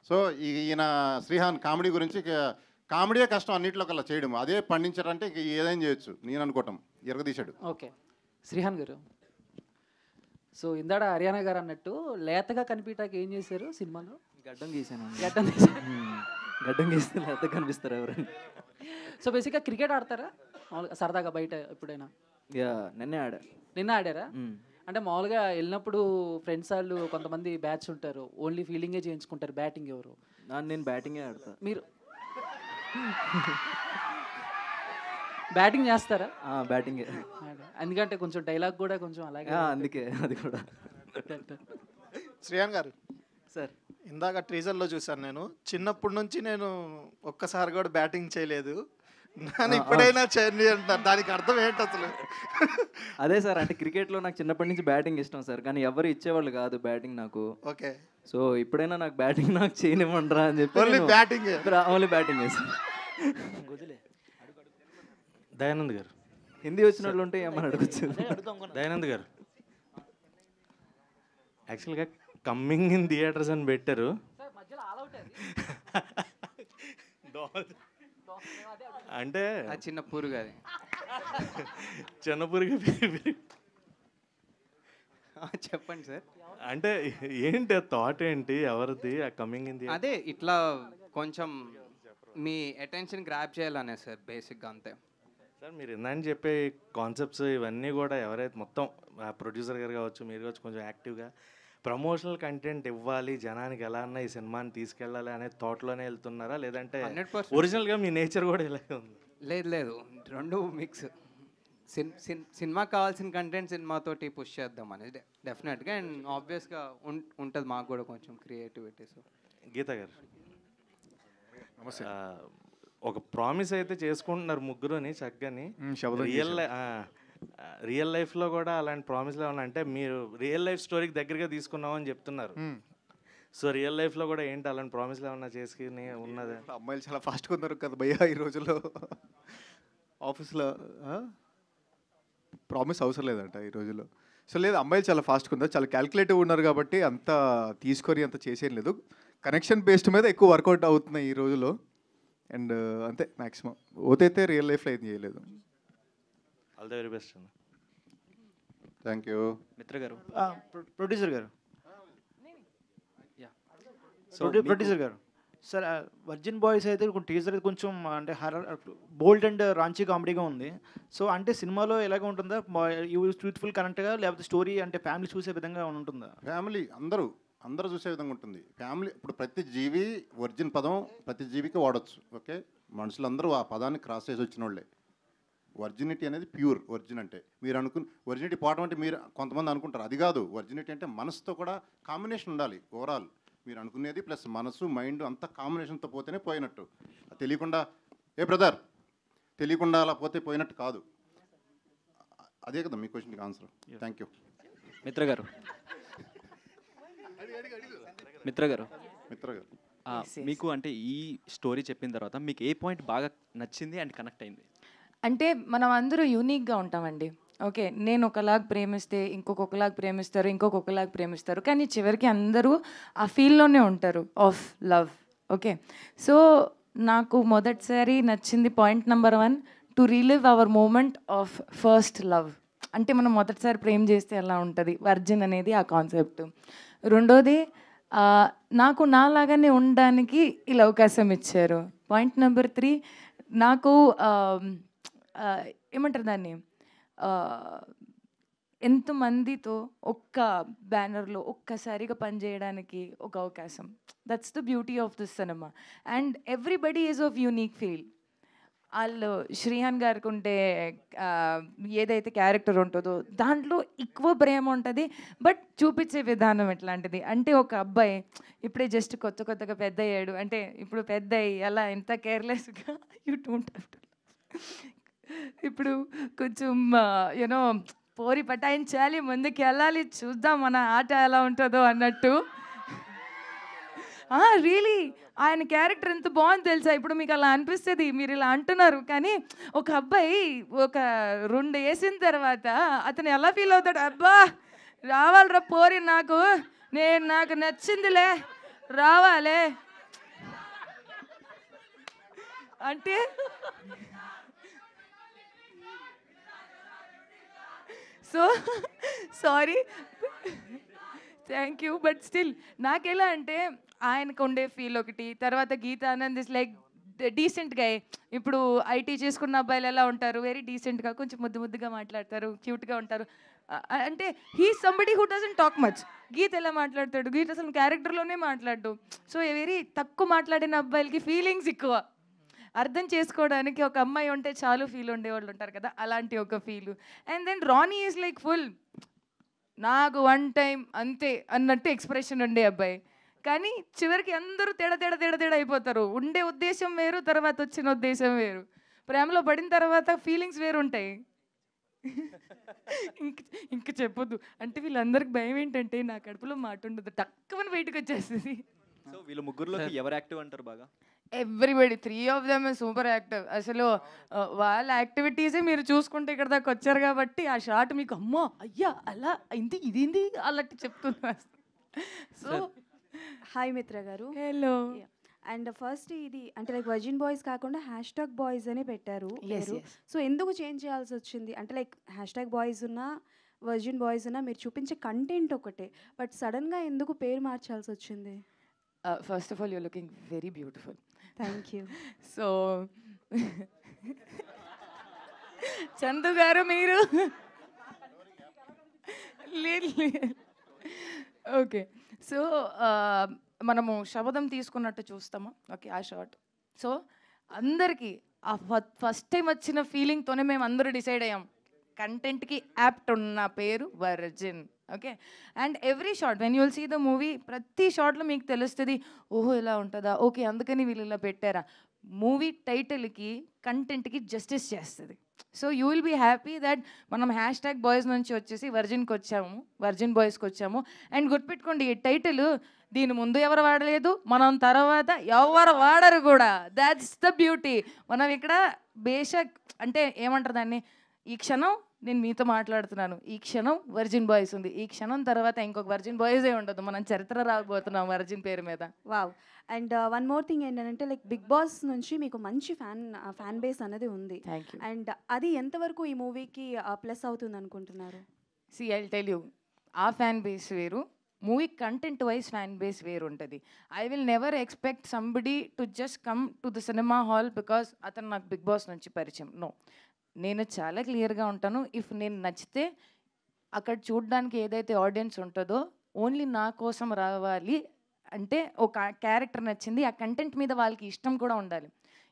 సో ఈయన శ్రీహాన్ కామెడీ గురించి, కామెడీయే కష్టం అన్నింటిలో కల్లా చేయడం, అదే పండించారంటే ఏదైనా చేయొచ్చు నేను అనుకోవటం. ఎరగదీశాడు. ఓకే, శ్రీహాన్ గారు, సో ఇందాడ హర్యానా గారు అన్నట్టు లేతగా కనిపించడానికి ఏం చేశారు సినిమాలో? గడ్డం గీసాను. గడ్డం గీసాను. గడ్డం గీస్తే లేతగా కనిపిస్తారు ఎవరైనా. సో బేసిక్గా క్రికెట్ ఆడతారా సరదాగా బయట ఎప్పుడైనా? నిన్న ఆడారా? అంటే మామూలుగా వెళ్ళినప్పుడు ఫ్రెండ్స్ వాళ్ళు కొంతమంది బ్యాచ్ ఉంటారు, ఓన్లీ ఫీల్డింగే చేయించుకుంటారు, బ్యాటింగ్ ఎవరు? నేను బ్యాటింగే ఆడతా. మీరు బ్యాటింగ్ చేస్తారా? బ్యాటింగే, ఎందుకంటే కొంచెం డైలాగ్ కూడా కొంచెం అలాగే, అందుకే అది కూడా. శ్రీయాన్ గారు సార్, ఇందాక ట్రీజర్లో చూశాను నేను. చిన్నప్పటి నుంచి నేను ఒక్కసారి కూడా బ్యాటింగ్ చేయలేదు. నన్ను ఇప్పుడైనా చేయండి అంటున్నారు, దానికి అర్థం ఏంటి అసలు? అదే సార్, అంటే క్రికెట్లో నాకు చిన్నప్పటి నుంచి బ్యాటింగ్ ఇష్టం సార్, కానీ ఎవరు ఇచ్చేవాళ్ళు కాదు బ్యాటింగ్ నాకు. ఓకే. సో ఇప్పుడైనా నాకు బ్యాటింగ్ నాకు చేయనివ్వండిరా అని చెప్పి only batting only batting sir. Dayanand గారు, హిందీ వచ్చిన వాళ్ళు ఉంటే ఏమని అడగచ్చు. దయానంద్ గారు, యాక్చువల్గా కమ్మింగ్ ఇన్ థియేటర్స్ అని పెట్టారు. అంటే చిన్న పురుగు, అది చిన్న పురుగు. చెప్పండి సార్. అంటే ఏంటి థాట్ ఏంటి, ఎవరిది ఆ కమింగ్ ఇన్ థియేటర్? అదే ఇట్లా కొంచెం మీ అటెన్షన్ గ్రాప్ చేయాలనే సార్, బేసిక్గా అంతే సార్. మీరు ఇందాక చెప్పే కాన్సెప్ట్స్ ఇవన్నీ కూడా ఎవరైతే మొత్తం ప్రొడ్యూసర్ గారు కావచ్చు, మీరు కావచ్చు, కొంచెం యాక్టివ్గా ప్రమోషనల్ కంటెంట్ ఇవ్వాలి, జనానికి ఎలా అన్నా ఈ సినిమాని తీసుకెళ్ళాలి అనే థాట్లోనే వెళ్తున్నారా, లేదంటే 100% ఒరిజినల్గా మీ నేచర్ కూడా ఇలాగే ఉంది? లేదు, రెండు మిక్స్. సినిమాకి కావాల్సిన కంటెంట్ సినిమాతోటి పుష్ చేద్దాం అనేది డెఫినెట్గా, అండ్ ఆబ్వియస్గా ఉంటుంది మాకు కూడా కొంచెం క్రియేటివిటీ. సో గీత గారు, ఒక ప్రామిస్ అయితే చేసుకుంటున్నారు ముగ్గురుని చక్కని. రియల్ లైఫ్లో కూడా అలాంటి ప్రామిస్లు ఏమన్నా, అంటే మీరు రియల్ లైఫ్ స్టోరీకి దగ్గరగా తీసుకున్నామని చెప్తున్నారు. సో రియల్ లైఫ్లో కూడా ఏంటి అలాంటి ప్రామిస్లు ఏమన్నా చేసుకుని ఉన్నది? అమ్మాయిలు చాలా ఫాస్ట్గా ఉన్నారు కదా భయ్యా ఈ రోజుల్లో. ఆఫీస్లో ప్రామిస్ అవసరం లేదంట ఈ రోజుల్లో. సో లేదు, అమ్మాయిలు చాలా ఫాస్ట్గా ఉన్నారు, చాలా క్యాల్కులేటివ్ ఉన్నారు కాబట్టి అంత తీసుకొని అంత చేసేం లేదు. కనెక్షన్ బేస్డ్ మీద ఎక్కువ వర్కౌట్ అవుతున్నాయి ఈ రోజుల్లో. అండ్ అంతే మ్యాక్సిమం. ఓతైతే రియల్ లైఫ్లో ఏం చేయలేదు. ఆల్ ది వెరీ బెస్ట్ అన్న. Thank you. మిత్ర గారు, ప్రొడ్యూసర్ గారు, సో ప్రొడ్యూసర్ గారు సార్, వర్జిన్ బాయ్స్ అయితే టీజర్ కొంచెం అంటే హర్రర్, బోల్డ్ అండ్ రాంచీ కామెడీగా ఉంది. సో అంటే సినిమాలో ఎలాగ ఉంటుందా, యూత్ఫుల్ కరెంట్గా, లేకపోతే స్టోరీ అంటే ఫ్యామిలీ చూసే విధంగా ఉంటుందా? ఫ్యామిలీ అందరూ చూసే విధంగా ఉంటుంది. ఫ్యామిలీ ఇప్పుడు ప్రతి జీవి వర్జిన్ పదం ప్రతి జీవికి వాడచ్చు. ఓకే, మనుషులందరూ ఆ పదాన్ని క్రాస్ చేసి వచ్చిన వాళ్ళే. వర్జినిటీ అనేది ప్యూర్ వర్జిన్ అంటే. మీరు వర్జినిటీ పోవడం అంటే మీరు కొంతమంది అనుకుంటారు, అది కాదు. వర్జినిటీ అంటే మనసుతో కూడా కాంబినేషన్ ఉండాలి. ఓవరాల్ మీరు అనుకునేది ప్లస్ మనసు మైండ్ అంతా కాంబినేషన్తో పోతేనే పోయినట్టు. తెలియకుండా బ్రదర్ తెలియకుండా అలా పోతే పోయినట్టు కాదు. అదే కదా మీ క్వశ్చన్కి ఆన్సర్. Thank you. మిత్ర గారు, మీకు అంటే ఈ స్టోరీ చెప్పిన తర్వాత మీకు ఏ పాయింట్ బాగా నచ్చింది అండ్ కనెక్ట్ అయింది? అంటే మనం అందరూ యూనిక్గా ఉంటామండి. ఓకే, నేను ఒకలాగా ప్రేమిస్తే ఇంకొకలాగా ప్రేమిస్తారు, ఇంకొకలాగా ప్రేమిస్తారు, కానీ చివరికి అందరూ ఆ ఫీల్డ్లోనే ఉంటారు ఆఫ్ లవ్. ఓకే, సో నాకు మొదటిసారి నచ్చింది point number 1, to relive our moment of first love. అంటే మనం మొదటిసారి ప్రేమ చేస్తే ఎలా ఉంటుంది, వర్జిన్ అనేది ఆ కాన్సెప్ట్. రెండోది, నాకు నాలాగానే ఉండడానికి ఇలా అవకాశం ఇచ్చారు. పాయింట్ నెంబర్ 3, నాకు ఏమంటారు దాన్ని, ఎంతమందితో ఒక్క బ్యానర్లో ఒక్కసారిగా పనిచేయడానికి ఒక అవకాశం. That's the beauty of this cinema. And everybody is of unique feel. వాళ్ళు శ్రీహాన్ గారికి ఉంటే ఏదైతే క్యారెక్టర్ ఉంటుందో దాంట్లో ఎక్కువ ప్రేమ ఉంటుంది, బట్ చూపించే విధానం ఎట్లాంటిది అంటే, ఒక అబ్బాయి ఇప్పుడే జస్ట్ కొత్తగా పెద్ద అయ్యాడు అంటే, ఇప్పుడు పెద్ద అయ్యి అలా ఎంత కేర్లెస్గా యూ డోంట్ హ్యావ్ టు, ఇప్పుడు కొంచెం యూనో పోరి పటాయించాలి, ముందుకు వెళ్ళాలి, చూద్దాం మన ఆట ఎలా ఉంటుందో అన్నట్టు. రియలీ ఆయన క్యారెక్టర్ ఎంత బాగుంది తెలుసా. ఇప్పుడు మీకు అలా అనిపిస్తుంది, మీరు ఇలా అంటున్నారు, కానీ ఒక అబ్బాయి ఒక 2 వేసిన తర్వాత అతను ఎలా ఫీల్ అవుతాడు, అబ్బా రావాలిరా పోరి, నాకు నచ్చిందిలే రావాలే అంటే. So sorry, thank you, but still నాకు ఎలా అంటే ఆయనకు ఉండే ఫీల్ ఒకటి, తర్వాత గీత ఆనంద్ ఇస్ లైక్ డీసెంట్గా. ఇప్పుడు ఐటీ చేసుకున్న అబ్బాయిలు ఎలా ఉంటారు, వెరీ డీసెంట్గా, కొంచెం ముద్దుగా మాట్లాడతారు, క్యూట్గా ఉంటారు. అంటే he somebody who doesn't talk much. Geetha ఎలా మాట్లాడతాడు, గీత అసలు క్యారెక్టర్లోనే మాట్లాడు. సో వెరీ తక్కువ మాట్లాడిన అబ్బాయిలకి ఫీలింగ్స్ ఎక్కువ. అర్థం చేసుకోవడానికి ఒక అమ్మాయి ఉంటే చాలు ఫీల్ ఉండేవాళ్ళు ఉంటారు కదా, అలాంటి ఒక feel. And then Rani is like full నాకు 1 టైం అంతే అన్నట్టు ఎక్స్ప్రెషన్ ఉండే అబ్బాయి. కానీ చివరికి అందరూ తేడా అయిపోతారు. ఉండే ఉద్దేశం వేరు, తర్వాత వచ్చిన ఉద్దేశం వేరు. ప్రేమలో పడిన తర్వాత ఫీలింగ్స్ వేరుంటాయి. ఇంక ఇంక చెప్పొద్దు. అంటే వీళ్ళందరికి భయం ఏంటంటే నా కడుపులో మాట ఉండదు, టక్కుమని బయటకు వచ్చేస్తుంది. సో వీళ్ళు ముగ్గురులోకి ఎవరు యాక్టివ్ అంటారు బాగా? Everybody 3 of them super active. అసలు వాళ్ళ యాక్టివిటీసే మీరు చూసుకుంటే ఇక్కడ దాకా వచ్చారు కాబట్టి ఆ షాట్ మీకు అమ్మో అయ్యా అలా అయింది ఇదేంది అలాంటి చెప్తున్నా. సో హాయ్ మిత్ర గారు. హలో. అండ్ ఫస్ట్ ఇది అంటే లైక్ వర్జిన్ బాయ్స్ కాకుండా హ్యాష్ట్యాగ్ బాయ్స్ అని పెట్టారు. Yes. సో ఎందుకు చేంజ్ చేయాల్సి వచ్చింది? అంటే లైక్ హ్యాష్ట్యాగ్ బాయ్స్ ఉన్నా వర్జిన్ బాయ్స్ ఉన్నా మీరు చూపించే కంటెంట్ ఒకటే, బట్ సడన్గా ఎందుకు పేరు మార్చాల్సి వచ్చింది? First of all your looking very beautiful. Thank you. So Chandu గారు మీరు ఓకే. సో మనము శబదం తీసుకున్నట్టు చూస్తాము. ఓకే ఆ షార్ట్. సో అందరికీ ఆ ఫస్ట్ టైం వచ్చిన ఫీలింగ్తోనే మేము అందరూ డిసైడ్ అయ్యాం కంటెంట్కి యాప్ట్ ఉన్న పేరు virgin. Okay. And every shot when you will see the movie, ప్రతి షార్ట్లో మీకు తెలుస్తుంది ఓహో ఇలా ఉంటుందా, ఓకే అందుకని వీళ్ళు ఇలా పెట్టారా. మూవీ టైటిల్కి కంటెంట్కి జస్టిస్ చేస్తుంది. So you will be happy that మనం హ్యాష్ట్యాగ్ బాయ్స్ నుంచి వచ్చేసి వర్జిన్కి వచ్చాము, వర్జిన్ బాయ్స్కి వచ్చాము. అండ్ గుర్తుపెట్టుకోండి ఈ టైటిల్ దీని ముందు ఎవరు వాడలేదు, మనం తర్వాత ఎవరు వాడరు కూడా. That's the beauty. మనం ఇక్కడ బేషక్ అంటే ఏమంటారు దాన్ని, ఈ క్షణం నేను మీతో మాట్లాడుతున్నాను, ఈ క్షణం వర్జిన్ బాయ్స్ ఉంది, ఈ క్షణం తర్వాత ఇంకొక వర్జిన్ బాయ్సే ఉండదు. మనం చరిత్ర రాకపోతున్నాం వర్జిన్ పేరు మీద. Wow. And one more thing ఏంటంటే లైక్ బిగ్ బాస్ నుంచి మీకు మంచి ఫ్యాన్ బేస్ అనేది ఉంది. అండ్ అది ఎంతవరకు ఈ మూవీకి ప్లస్ అవుతుంది అనుకుంటున్నారు? సి ఐ టెల్ యూ, ఆ ఫ్యాన్ బేస్ వేరు, movie content wise fan base వేరు ఉంటుంది. I will never expect somebody to just come to the cinema hall because అతను నాకు బిగ్ బాస్ నుంచి పరిచయం. నో, నేను చాలా క్లియర్గా ఉంటాను. ఇఫ్ నేను నచ్చితే అక్కడ చూడడానికి ఏదైతే ఆడియన్స్ ఉంటుందో ఓన్లీ నా కోసం రావాలి. అంటే ఒక క్యారెక్టర్ నచ్చింది, ఆ కంటెంట్ మీద వాళ్ళకి ఇష్టం కూడా ఉండాలి.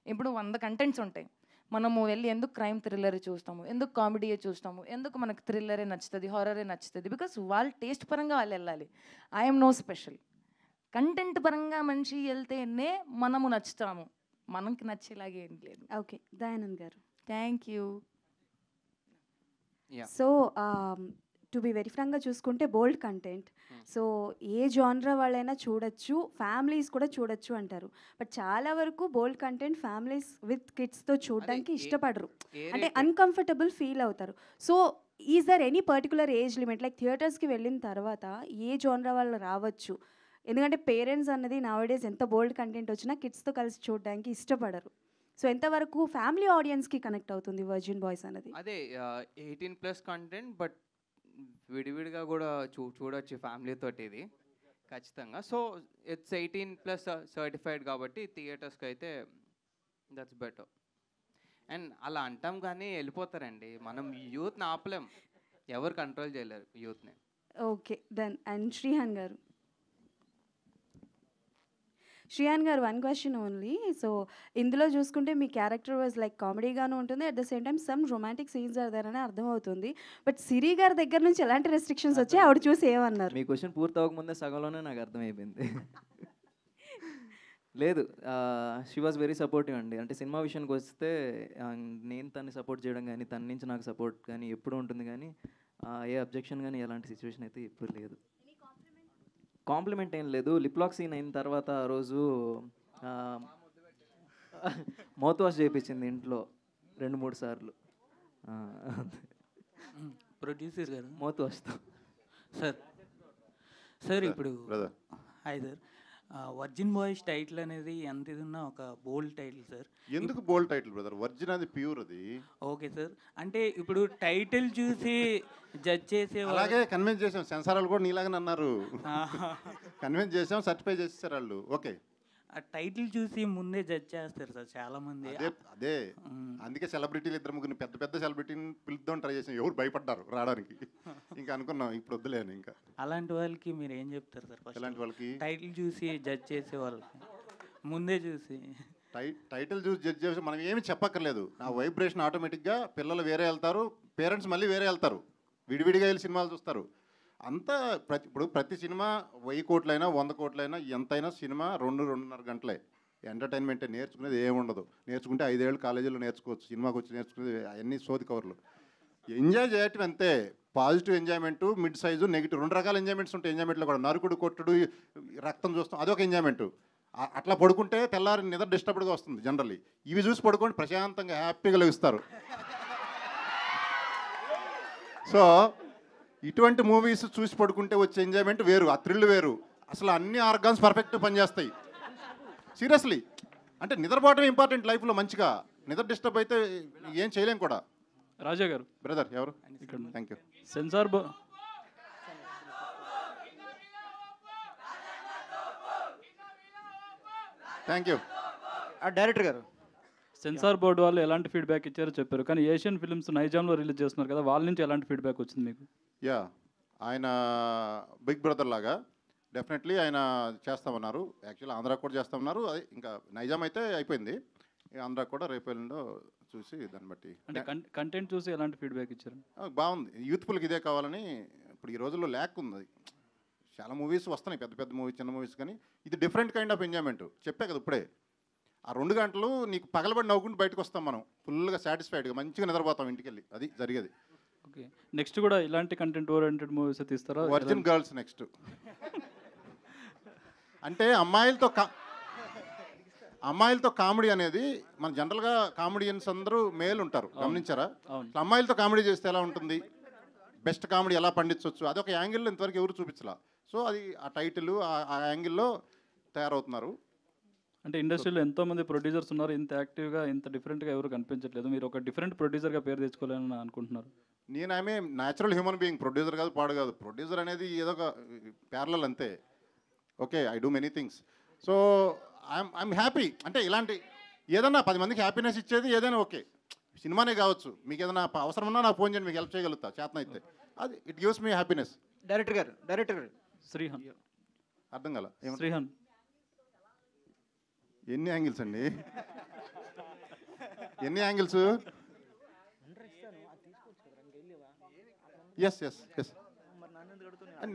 ఇప్పుడు 100 కంటెంట్స్ ఉంటాయి, మనము వెళ్ళి ఎందుకు క్రైమ్ థ్రిల్లర్ చూస్తాము, ఎందుకు కామెడీయే చూస్తాము, ఎందుకు మనకు థ్రిల్లరే నచ్చుతుంది, హారరే నచ్చుతుంది, బికాస్ వాళ్ళ టేస్ట్ పరంగా వాళ్ళు వెళ్ళాలి. I'm no special. కంటెంట్ పరంగా మనిషి వెళ్తేనే మనము నచ్చుతాము, మనకి నచ్చేలాగే ఏం లేదు. ఓకే దయానంద్ గారు. Thank you. So to be very ఫ్రాంక్గా చూసుకుంటే బోల్డ్ కంటెంట్, సో ఏ జానరా వాళ్ళైనా చూడొచ్చు, ఫ్యామిలీస్ కూడా చూడొచ్చు అంటారు. బట్ చాలా వరకు బోల్డ్ కంటెంట్ ఫ్యామిలీస్ విత్ కిడ్స్తో చూడడానికి ఇష్టపడరు, అంటే అన్కంఫర్టబుల్ ఫీల్ అవుతారు. So is there any particular age limit, like థియేటర్స్కి వెళ్ళిన తర్వాత ఏ జానరా వాళ్ళు రావచ్చు? ఎందుకంటే పేరెంట్స్ అన్నది నౌడేస్ ఎంత బోల్డ్ కంటెంట్ వచ్చినా కిడ్స్తో కలిసి చూడడానికి ఇష్టపడరు. సో ఎంతవరకు ఫ్యామిలీ ఆడియన్స్కి కనెక్ట్ అవుతుంది వర్జిన్ బాయ్స్ అనేది? అదే 18+ కంటెంట్, బట్ విడివిడిగా కూడా చూడొచ్చు ఫ్యామిలీ తోటి ఇది ఖచ్చితంగా. సో ఇట్స్ 18+ సర్టిఫైడ్ కాబట్టి థియేటర్స్కి అయితే దట్స్ బెటర్. అండ్ అలా అంటాం కానీ వెళ్ళిపోతారండి, మనం యూత్ని ఆపలేం, ఎవరు కంట్రోల్ చేయలేరు యూత్ని. Okay done. అండ్ శ్రీహాన్ గారు. శ్రీయాన్ గారు, వన్ క్వశ్చన్ ఓన్లీ. సో ఇందులో చూసుకుంటే మీ క్యారెక్టర్ వాజ్ లైక్ కామెడీగాను ఉంటుంది, at the same time some romantic scenes are there అని అర్థమవుతుంది. బట్ సిరి గారి దగ్గర నుంచి ఎలాంటి రెస్ట్రిక్షన్స్ వచ్చాయి, ఆవిడ చూసి ఏమన్నారు? మీ క్వశ్చన్ పూర్తి అవ్వకముందే సగంలోనే నాకు అర్థమైపోయింది. లేదు, షీ వాజ్ వెరీ సపోర్టివ్ అండి. అంటే సినిమా విషయానికి వస్తే నేను తన్ని సపోర్ట్ చేయడం కానీ తన నుంచి నాకు సపోర్ట్ కానీ ఎప్పుడు ఉంటుంది, కానీ ఏ అబ్జెక్షన్ కానీ ఎలాంటి సిచ్యువేషన్ అయితే ఎప్పుడు లేదు. కాంప్లిమెంట్ ఏం లేదు. లిప్లాక్ సీన్ అయిన తర్వాత ఆ రోజు మౌత్ వాష్ చేయించింది ఇంట్లో 2-3 సార్లు. ప్రొడ్యూసర్ గారు మౌత్ వాష్తో. సార్ ఇప్పుడు hi sir, virgin boys title అనేది ఎంత ఇది ఉన్నా ఒక బోల్డ్ టైటిల్ సార్. ఎందుకు బోల్డ్ టైటిల్ బ్రదర్? వర్జిన్ అది ప్యూర్ అది. ఓకే సార్, అంటే ఇప్పుడు టైటిల్ చూసి జడ్జ్ చేసే అలాగే కన్విన్స్ చేసాం, సెన్సార్ వాళ్ళు కూడా నీలాగానే అన్నారు, కన్విన్స్ చేసాం, సర్టిఫై చేసేసారు వాళ్ళు. ఓకే, ఆ టైటిల్ చూసి ముందే జడ్జ్ చేస్తారు సార్ చాలా మంది. అదే అందుకే సెలబ్రిటీలు 2-3 పెద్ద పెద్ద సెలబ్రిటీని పిలుద్దాం ట్రై చేసాం, ఎవరు భయపడ్డారు రావడానికి, ఇంకా అనుకున్నాం ఇప్పుడు వద్దులేను. ఇంకా అలాంటి వాళ్ళకి మీరు ఏం చెప్తారు సార్? అలాంటి వాళ్ళకి టైటిల్ చూసి జడ్జ్ చేసే వాళ్ళకి ముందే చూసి టైటిల్ చూసి జడ్జ్ చేసి మనం ఏమి చెప్పక్కర్లేదు. ఆ వైబ్రేషన్ ఆటోమేటిక్గా పిల్లలు వేరే వెళ్తారు, పేరెంట్స్ మళ్ళీ వేరే వెళ్తారు, విడివిడిగా వెళ్ళి సినిమాలు చూస్తారు. అంతా ప్రతి సినిమా 1000 కోట్లైనా 100 కోట్లైనా ఎంతైనా సినిమా 2-2.5 గంటలే. ఎంటర్టైన్మెంటే, నేర్చుకునేది ఏముండదు. నేర్చుకుంటే 5 ఏళ్ళు కాలేజీలో నేర్చుకోవచ్చు, సినిమాకి వచ్చి నేర్చుకునేది అవన్నీ సోది కవర్లు. ఎంజాయ్ చేయటం అంతే. Positive enjoyment, mid size, negative 2 రకాల ఎంజాయ్మెంట్స్ ఉంటాయి ఎంజాయ్మెంట్లో కూడా. నరుకుడు, కొట్టుడు, రక్తం చూస్తాం, అదొక ఎంజాయ్మెంటు. అట్లా పడుకుంటే తెల్లారి నిద్ర డిస్టర్బ్డ్గా వస్తుంది జనరల్లీ. ఇవి చూసి పడుకొని ప్రశాంతంగా హ్యాపీగా లెగుస్తారు. సో ఇటువంటి మూవీస్ చూసి పడుకుంటే వచ్చే ఎంజాయ్మెంట్ వేరు, ఆ థ్రిల్ వేరు. అసలు అన్ని ఆర్గాన్స్ పర్ఫెక్ట్ పనిచేస్తాయి సీరియస్లీ. అంటే నిద్రపోవటం ఇంపార్టెంట్ లైఫ్లో. మంచిగా నిద్ర డిస్టర్బ్ అయితే ఏం చేయలేం కూడా. రాజా గారు బ్రదర్ ఎవరు? Thank you. Censor thank you. Director గారు, సెన్సార్ బోర్డు వాళ్ళు ఎలాంటి ఫీడ్బ్యాక్ ఇచ్చారో చెప్పారు, కానీ ఏషియన్ ఫిల్మ్స్ నైజాంలో రిలీజ్ చేస్తున్నారు కదా, వాళ్ళ నుంచి ఎలాంటి ఫీడ్బ్యాక్ వచ్చింది మీకు? యా, ఆయన బిగ్ బ్రదర్ లాగా డెఫినెట్లీ ఆయన చేస్తామన్నారు. యాక్చువల్లీ ఆంధ్రాకి కూడా చేస్తామన్నారు. అది ఇంకా నైజాం అయితే అయిపోయింది, ఆంధ్రాకి కూడా రేపు ఎల్లుండో చూసి దాన్ని బట్టి. అంటే కంటెంట్ చూసి ఎలాంటి ఫీడ్బ్యాక్ ఇచ్చారు? బాగుంది. యూత్ఫుల్కి ఇదే కావాలని. ఇప్పుడు ఈ రోజుల్లో ల్యాక్ ఉంది. చాలా మూవీస్ వస్తున్నాయి, పెద్ద పెద్ద మూవీస్, చిన్న మూవీస్, కానీ ఇది డిఫరెంట్ కైండ్ ఆఫ్ ఎంజాయ్మెంట్. చెప్పే కదా ఇప్పుడే, ఆ 2 గంటలు నీకు పగలబడి నవ్వుకుంటూ బయటకు వస్తాం మనం, ఫుల్గా సాటిస్ఫైడ్గా మంచిగా నిద్రపోతాం ఇంటికి వెళ్ళి. అది జరిగేది. ఓకే, నెక్స్ట్ కూడా ఇలాంటి కంటెంట్ ఓరియంటెడ్ మూవీస్ తీస్తారా? Virgin girls next. అంటే అమ్మాయిలతో కామెడీ అనేది, మన జనరల్గా కామెడియన్స్ అందరూ మేల్ ఉంటారు, గమనించారా? అమ్మాయిలతో కామెడీ చేస్తే ఎలా ఉంటుంది, బెస్ట్ కామెడీ ఎలా పండించవచ్చు, అదొక యాంగిల్లో ఇంతవరకు ఎవరు చూపించలా. సో అది ఆ టైటిల్ ఆ యాంగిల్లో తయారవుతున్నారు. అంటే ఇండస్ట్రీలో ఎంతోమంది ప్రొడ్యూసర్స్ ఉన్నారు, ఇంత యాక్టివ్గా ఇంత డిఫరెంట్గా ఎవరు కనిపించట్లేదు. మీరు ఒక డిఫరెంట్ ప్రొడ్యూసర్గా పేరు తెచ్చుకోవాలని అనుకుంటున్నారు? నేను ఆమె న్యాచురల్ హ్యూమన్ బీయింగ్, ప్రొడ్యూసర్ కాదు, పాడు కాదు. ప్రొడ్యూసర్ అనేది ఏదో ఒక ప్యారలల్ అంతే. Okay, I do many things. So I'm happy. అంటే ఇలాంటి ఏదన్నా 10 మందికి హ్యాపీనెస్ ఇచ్చేది ఏదైనా ఓకే, సినిమానే కావచ్చు. మీకు ఏదైనా అవసరం ఉన్నా నాకు ఫోన్ చేయండి, మీకు హెల్ప్ చేయగలుగుతా చేతన అయితే. అది it gives me happiness. Director గారు శ్రీహాన్. అర్థం కాల? శ్రీహాన్ ఎన్ని యాంగిల్స్ అండి? ఎన్ని యాంగిల్స్? ఎస్ ఎస్ ఎస్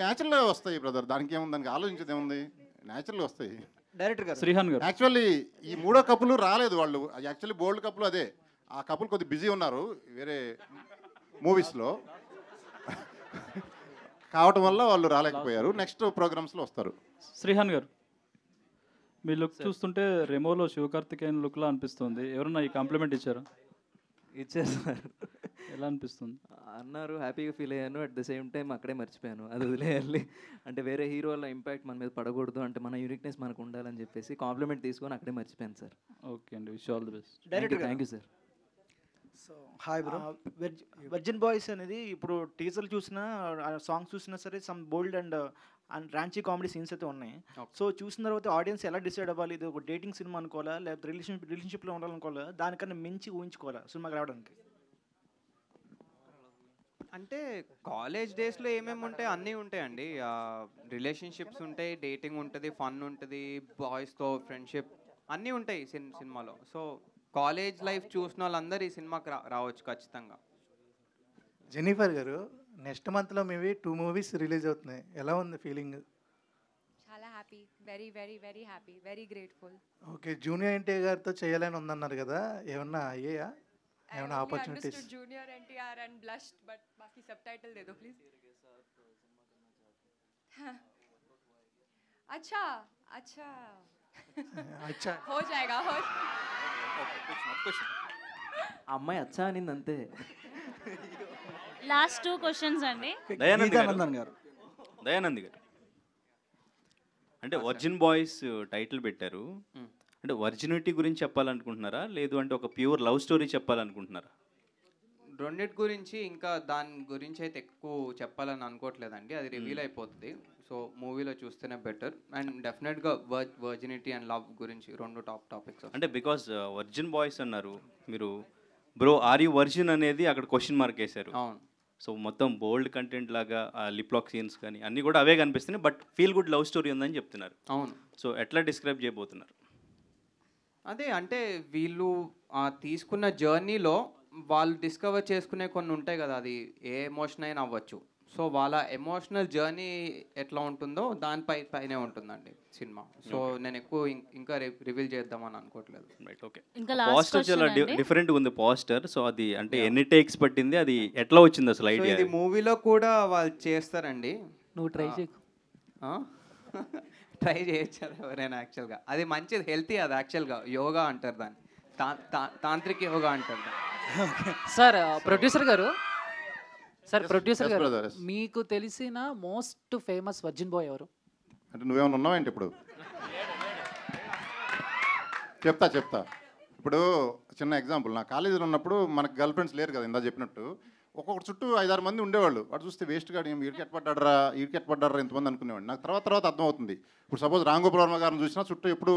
న్యాచురల్గా వస్తాయి బ్రదర్, దానికి ఏముంది, దానికి ఆలోచించేది ఏముంది, న్యాచురల్గా వస్తాయి. డైరెక్టర్ గారు, శ్రీహాన్ గారు, యాక్చువల్లీ ఈ 3వ కప్పులు రాలేదు వాళ్ళు. యాక్చువల్లీ బోల్డ్ కప్పులు అదే. ఆ కప్పులు కొద్దిగా బిజీ ఉన్నారు వేరే మూవీస్లో కావటం వల్ల వాళ్ళు రాలేకపోయారు. నెక్స్ట్ ప్రోగ్రామ్స్లో వస్తారు. శ్రీహాన్ గారు, మీ లుక్ చూస్తుంటే రెమోలో శివకార్తికేయన్ లుక్లా అనిపిస్తుంది. ఎవరన్నా ఈ కాంప్లిమెంట్ ఇచ్చారా? ఇచ్చారు సార్. ఎలా అనిపిస్తుంది అన్నారు, హ్యాపీగా ఫీల్ అయ్యాను. అట్ ద సేమ్ టైం అక్కడే మర్చిపోయాను, అది వదిలేయాలి. అంటే వేరే హీరో వల్ల ఇంపాక్ట్ మన మీద పడకూడదు, అంటే మన యూనిక్నెస్ మనకు ఉండాలని చెప్పేసి కాంప్లిమెంట్ తీసుకొని అక్కడే మర్చిపోయాను సార్. ఓకే అండి, wish all the best. Thank you sir. So hi bro. Virgin boys అనేది ఇప్పుడు టీజర్లు చూసినా, సాంగ్స్ చూసినా సరే, some bold and raunchy comedy scenes అయితే ఉన్నాయి. సో చూసిన తర్వాత ఆడియన్స్ ఎలా డిసైడ్ అవ్వాలి, ఇది ఒక డేటింగ్ సినిమా అనుకోవాలా, లేకపోతే రిలేషన్షిప్లో ఉండాలనుకోవాలా, దానికన్నా మించి ఊహించుకోవాలా సినిమాకి రావడానికి? అంటే కాలేజ్ డేస్లో ఏమేమి ఉంటాయి అన్నీ ఉంటాయండి. రిలేషన్షిప్స్ ఉంటాయి, డేటింగ్ ఉంటుంది, ఫన్ ఉంటుంది, బాయ్స్తో ఫ్రెండ్షిప్ అన్నీ ఉంటాయి సినిమాలో. సో కాలేజ్ లైఫ్ చూసిన వాళ్ళందరూ ఈ సినిమాకి రావచ్చు ఖచ్చితంగా. జెన్నిఫర్ గారు, నెక్స్ట్ మంత్లో మేబీ 2 మూవీస్ రిలీజ్ అవుతున్నాయి. ఎలా ఉంది ఫీలింగ్? చాలా happy, very very very happy, very grateful. Okay, junior NTR గారితో చేయాలని ఉందన్నారు కదా, ఏమన్నా అయ్యాయా? ఏమన్నా opportunities? Junior NTR and blushed, but బాకీ సబ్‌టైటిల్ दे दो प्लीज. अच्छा अच्छा अच्छा हो जाएगा. అమ్మాయి అచ్చా అనింది అంతే. లాస్ట్ 2 క్వశ్చన్స్ అండి. దయానంద్ గారు, అంటే వర్జిన్ బాయ్స్ టైటిల్ పెట్టారు, అంటే వర్జినిటీ గురించి చెప్పాలనుకుంటున్నారా, లేదు అంటే ఒక ప్యూర్ లవ్ స్టోరీ చెప్పాలనుకుంటున్నారా? రెండిటి గురించి ఇంకా దాని గురించి అయితే ఎక్కువ చెప్పాలని అనుకోవట్లేదండి, అది రివీల్ అయిపోతుంది. సో మూవీలో చూస్తేనే బెటర్. అండ్ డెఫినెట్గా వర్జినిటీ అండ్ లవ్ గురించి 2 టాప్ టాపిక్స్. అంటే బికాస్ వర్జిన్ బాయ్స్ అన్నారు మీరు, బ్రో ఆర్ యూ వర్జిన్ అనేది అక్కడ క్వశ్చన్ మార్క్ వేశారు. అవును. సో మొత్తం బోల్డ్ కంటెంట్ లాగా లిప్ లాక్ సీన్స్ కానీ అన్నీ కూడా అవే కనిపిస్తున్నాయి, but feel good love story ఉందని చెప్తున్నారు. అవును. సో ఎట్లా డిస్క్రైబ్ చేయబోతున్నారు? అదే అంటే వీళ్ళు తీసుకున్న జర్నీలో వాళ్ళు డిస్కవర్ చేసుకునే కొన్ని ఉంటాయి కదా, అది ఏ ఎమోషన్ అయినా అవ్వచ్చు. సో వాళ్ళ ఎమోషనల్ జర్నీ ఎట్లా ఉంటుందో పైనే ఉంటుందండి సినిమా. సో నేను ఎక్కువ ఇంకా రివీల్ చేద్దామని అనుకోవట్లేదు. Right, okay. ఇంకా లాస్ట్ పోస్టర్ చాలా డిఫరెంట్గా ఉంది పోస్టర్. సో అది అంటే ఎన్ని టేక్స్ పట్టింది, అది ఎట్లా వచ్చింది అసలు సో ఐడియా? ఇది మూవీలో కూడా వాళ్ళు చేస్తారండి. నువ్వు ట్రై చేయి. ట్రై చేయొచ్చారు ఎవరైనా యాక్చువల్గా. అది మంచిది, హెల్తీ. అది యాక్చువల్గా యోగా అంటారు దాన్ని, తాంత్రిక యోగా అంటారు దాన్ని. సార్ ప్రొడ్యూసర్ గారు, సార్ ప్రొడ్యూసర్ yes, గారు, brother, yes. మీకు తెలిసిన మోస్ట్ ఫేమస్ వర్జిన్ బాయ్ ఎవరు? అంటే నువ్వేమైనా ఉన్నావేంటి ఇప్పుడు? చెప్తా. ఇప్పుడు చిన్న ఎగ్జాంపుల్, నా కాలేజీలో ఉన్నప్పుడు మనకు గర్ల్ ఫ్రెండ్స్ లేరు కదా, ఇందా చెప్పినట్టు. ఒక్కొక్కటి చుట్టూ 5-6 మంది ఉండేవాళ్ళు. వాడు చూస్తే వేస్ట్గా వీడికి ఎట్పడ్డాడరా ఇంతమంది అనుకునేవాడు. నాకు తర్వాత అర్థమవుతుంది. ఇప్పుడు సపోజ్ రామ్ గోపాల్ వర్మ గారిని చూసినా చుట్టూ ఎప్పుడు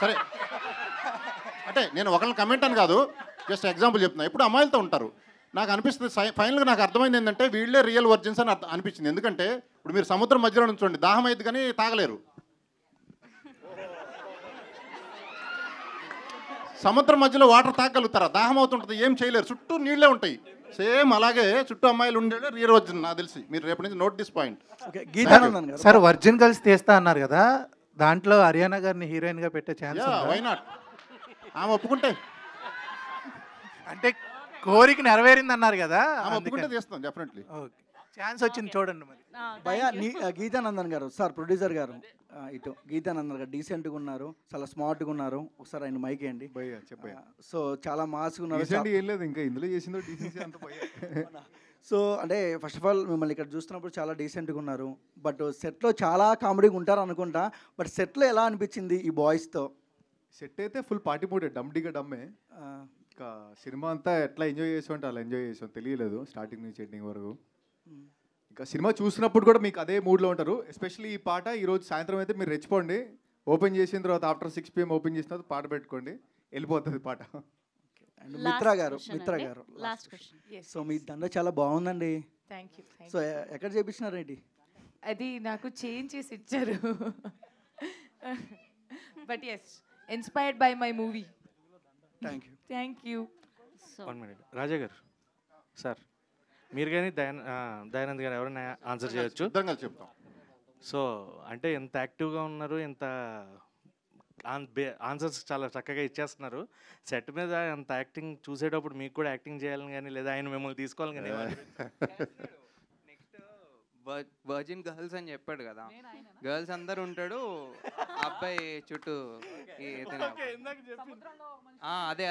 సరే అంటే నేను ఒకరిని కమెంట్ అని కాదు, జస్ట్ ఎగ్జాంపుల్ చెప్తున్నా. ఎప్పుడు అమ్మాయిలతో ఉంటారు. నాకు అనిపిస్తుంది ఫైనల్గా నాకు అర్థమైంది ఏంటంటే వీళ్ళే రియల్ వర్జిన్స్ అని అనిపించింది. ఎందుకంటే ఇప్పుడు మీరు సముద్రం మధ్యలో నుంచోండి, దాహం అయింది కానీ తాగలేరు. సముద్రం మధ్యలో వాటర్ తాగలుగుతారా? దాహం అవుతుంటుంది, ఏం చేయలేరు, చుట్టూ నీళ్ళే ఉంటాయి. సేమ్ అలాగే చుట్టూ అమ్మాయిలు ఉండేది రియల్ వర్జిన్ నాకు తెలిసి. మీరు రేపటి నుంచి note this point. Sir virgin girls తీస్తా అన్నారు కదా, దాంట్లో హరియానా గారిని హీరోయిన్ గా పెట్టే ఛాన్స్ వై నాట్? ఆమె ఒప్పుకుంటే, అంటే కోరిక నెరవేరింది అన్నారు కదా, ఆమె ఒప్పుకుంటే తీస్తాం డెఫినెట్లీ. ఛాన్స్ వచ్చింది చూడండి మరి. భయ్యా గీతానందన్ గారు, సార్ ప్రొడ్యూసర్ గారు, ఇటు గీతానందన్ గారు డీసెంట్గా ఉన్నారు, చాలా స్మార్ట్గా ఉన్నారు. ఒకసారి ఆయన మైక్ వేయండి. భయ్యా చెప్పయ్యా. సో చాలా మాస్గా ఉన్నారు. ఏం లేదు, ఇంకా ఇందులో చేసిందో డీసెన్సీ అంత భయ్యా. సో అంటే ఫస్ట్ ఆఫ్ ఆల్ మిమ్మల్ని ఇక్కడ చూస్తున్నప్పుడు చాలా డీసెంట్గా ఉన్నారు. బట్ సెట్లో చాలా కామెడీగా ఉంటారు అనుకుంటా. బట్ సెట్లో ఎలా అనిపించింది ఈ బాయ్స్తో? సెట్ అయితే ఫుల్ పార్టీ మూడే, డమ్డిగా డమ్మే. ఇంకా సినిమా అంతా ఎట్లా ఎంజాయ్ చేసాం అంటే అలా ఎంజాయ్ చేసాం, తెలియలేదు స్టార్టింగ్ నుంచి ఎండింగ్ వరకు. ఇంకా సినిమా చూసినప్పుడు కూడా మీకు అదే మూడ్లో ఉంటారు. ఎస్పెషల్లీ ఈ పాట ఈరోజు సాయంత్రం అయితే మీరు రెచ్చిపోండి, ఓపెన్ చేసిన తర్వాత ఆఫ్టర్ 6 PM ఓపెన్ చేసిన తర్వాత పాట పెట్టుకోండి, వెళ్ళిపోతుంది పాట. మిత్ర గారు లాస్ట్ క్వశ్చన్. సో మీ దండ చాలా బాగుందండి. Thank you. సో ఎక్కడ చేపించినారేంటి? అది నాకు చేంజ్ చేసి ఇచ్చారు. But yes, inspired by my movie. Thank you. 1 minute Raja గారు, సార్ మీరు కానీ దయానంద్ గారు ఎవరైనా ఆన్సర్ చేయొచ్చు. చెప్తాం. సో అంటే ఎంత యాక్టివ్గా ఉన్నారు, ఎంత ఆన్సర్స్ చాలా చక్కగా ఇచ్చేస్తున్నారు. సెట్ మీద అంత యాక్టింగ్ చూసేటప్పుడు మీకు కూడా యాక్టింగ్ చేయాలని కానీ, లేదా ఆయన మిమ్మల్ని తీసుకోవాలని కానీ నెక్స్ట్ వర్జిన్ గర్ల్స్ అని చెప్పాడు కదా, గర్ల్స్ అందరు ఉంటాడు, అబ్బాయి చుట్టూ అదే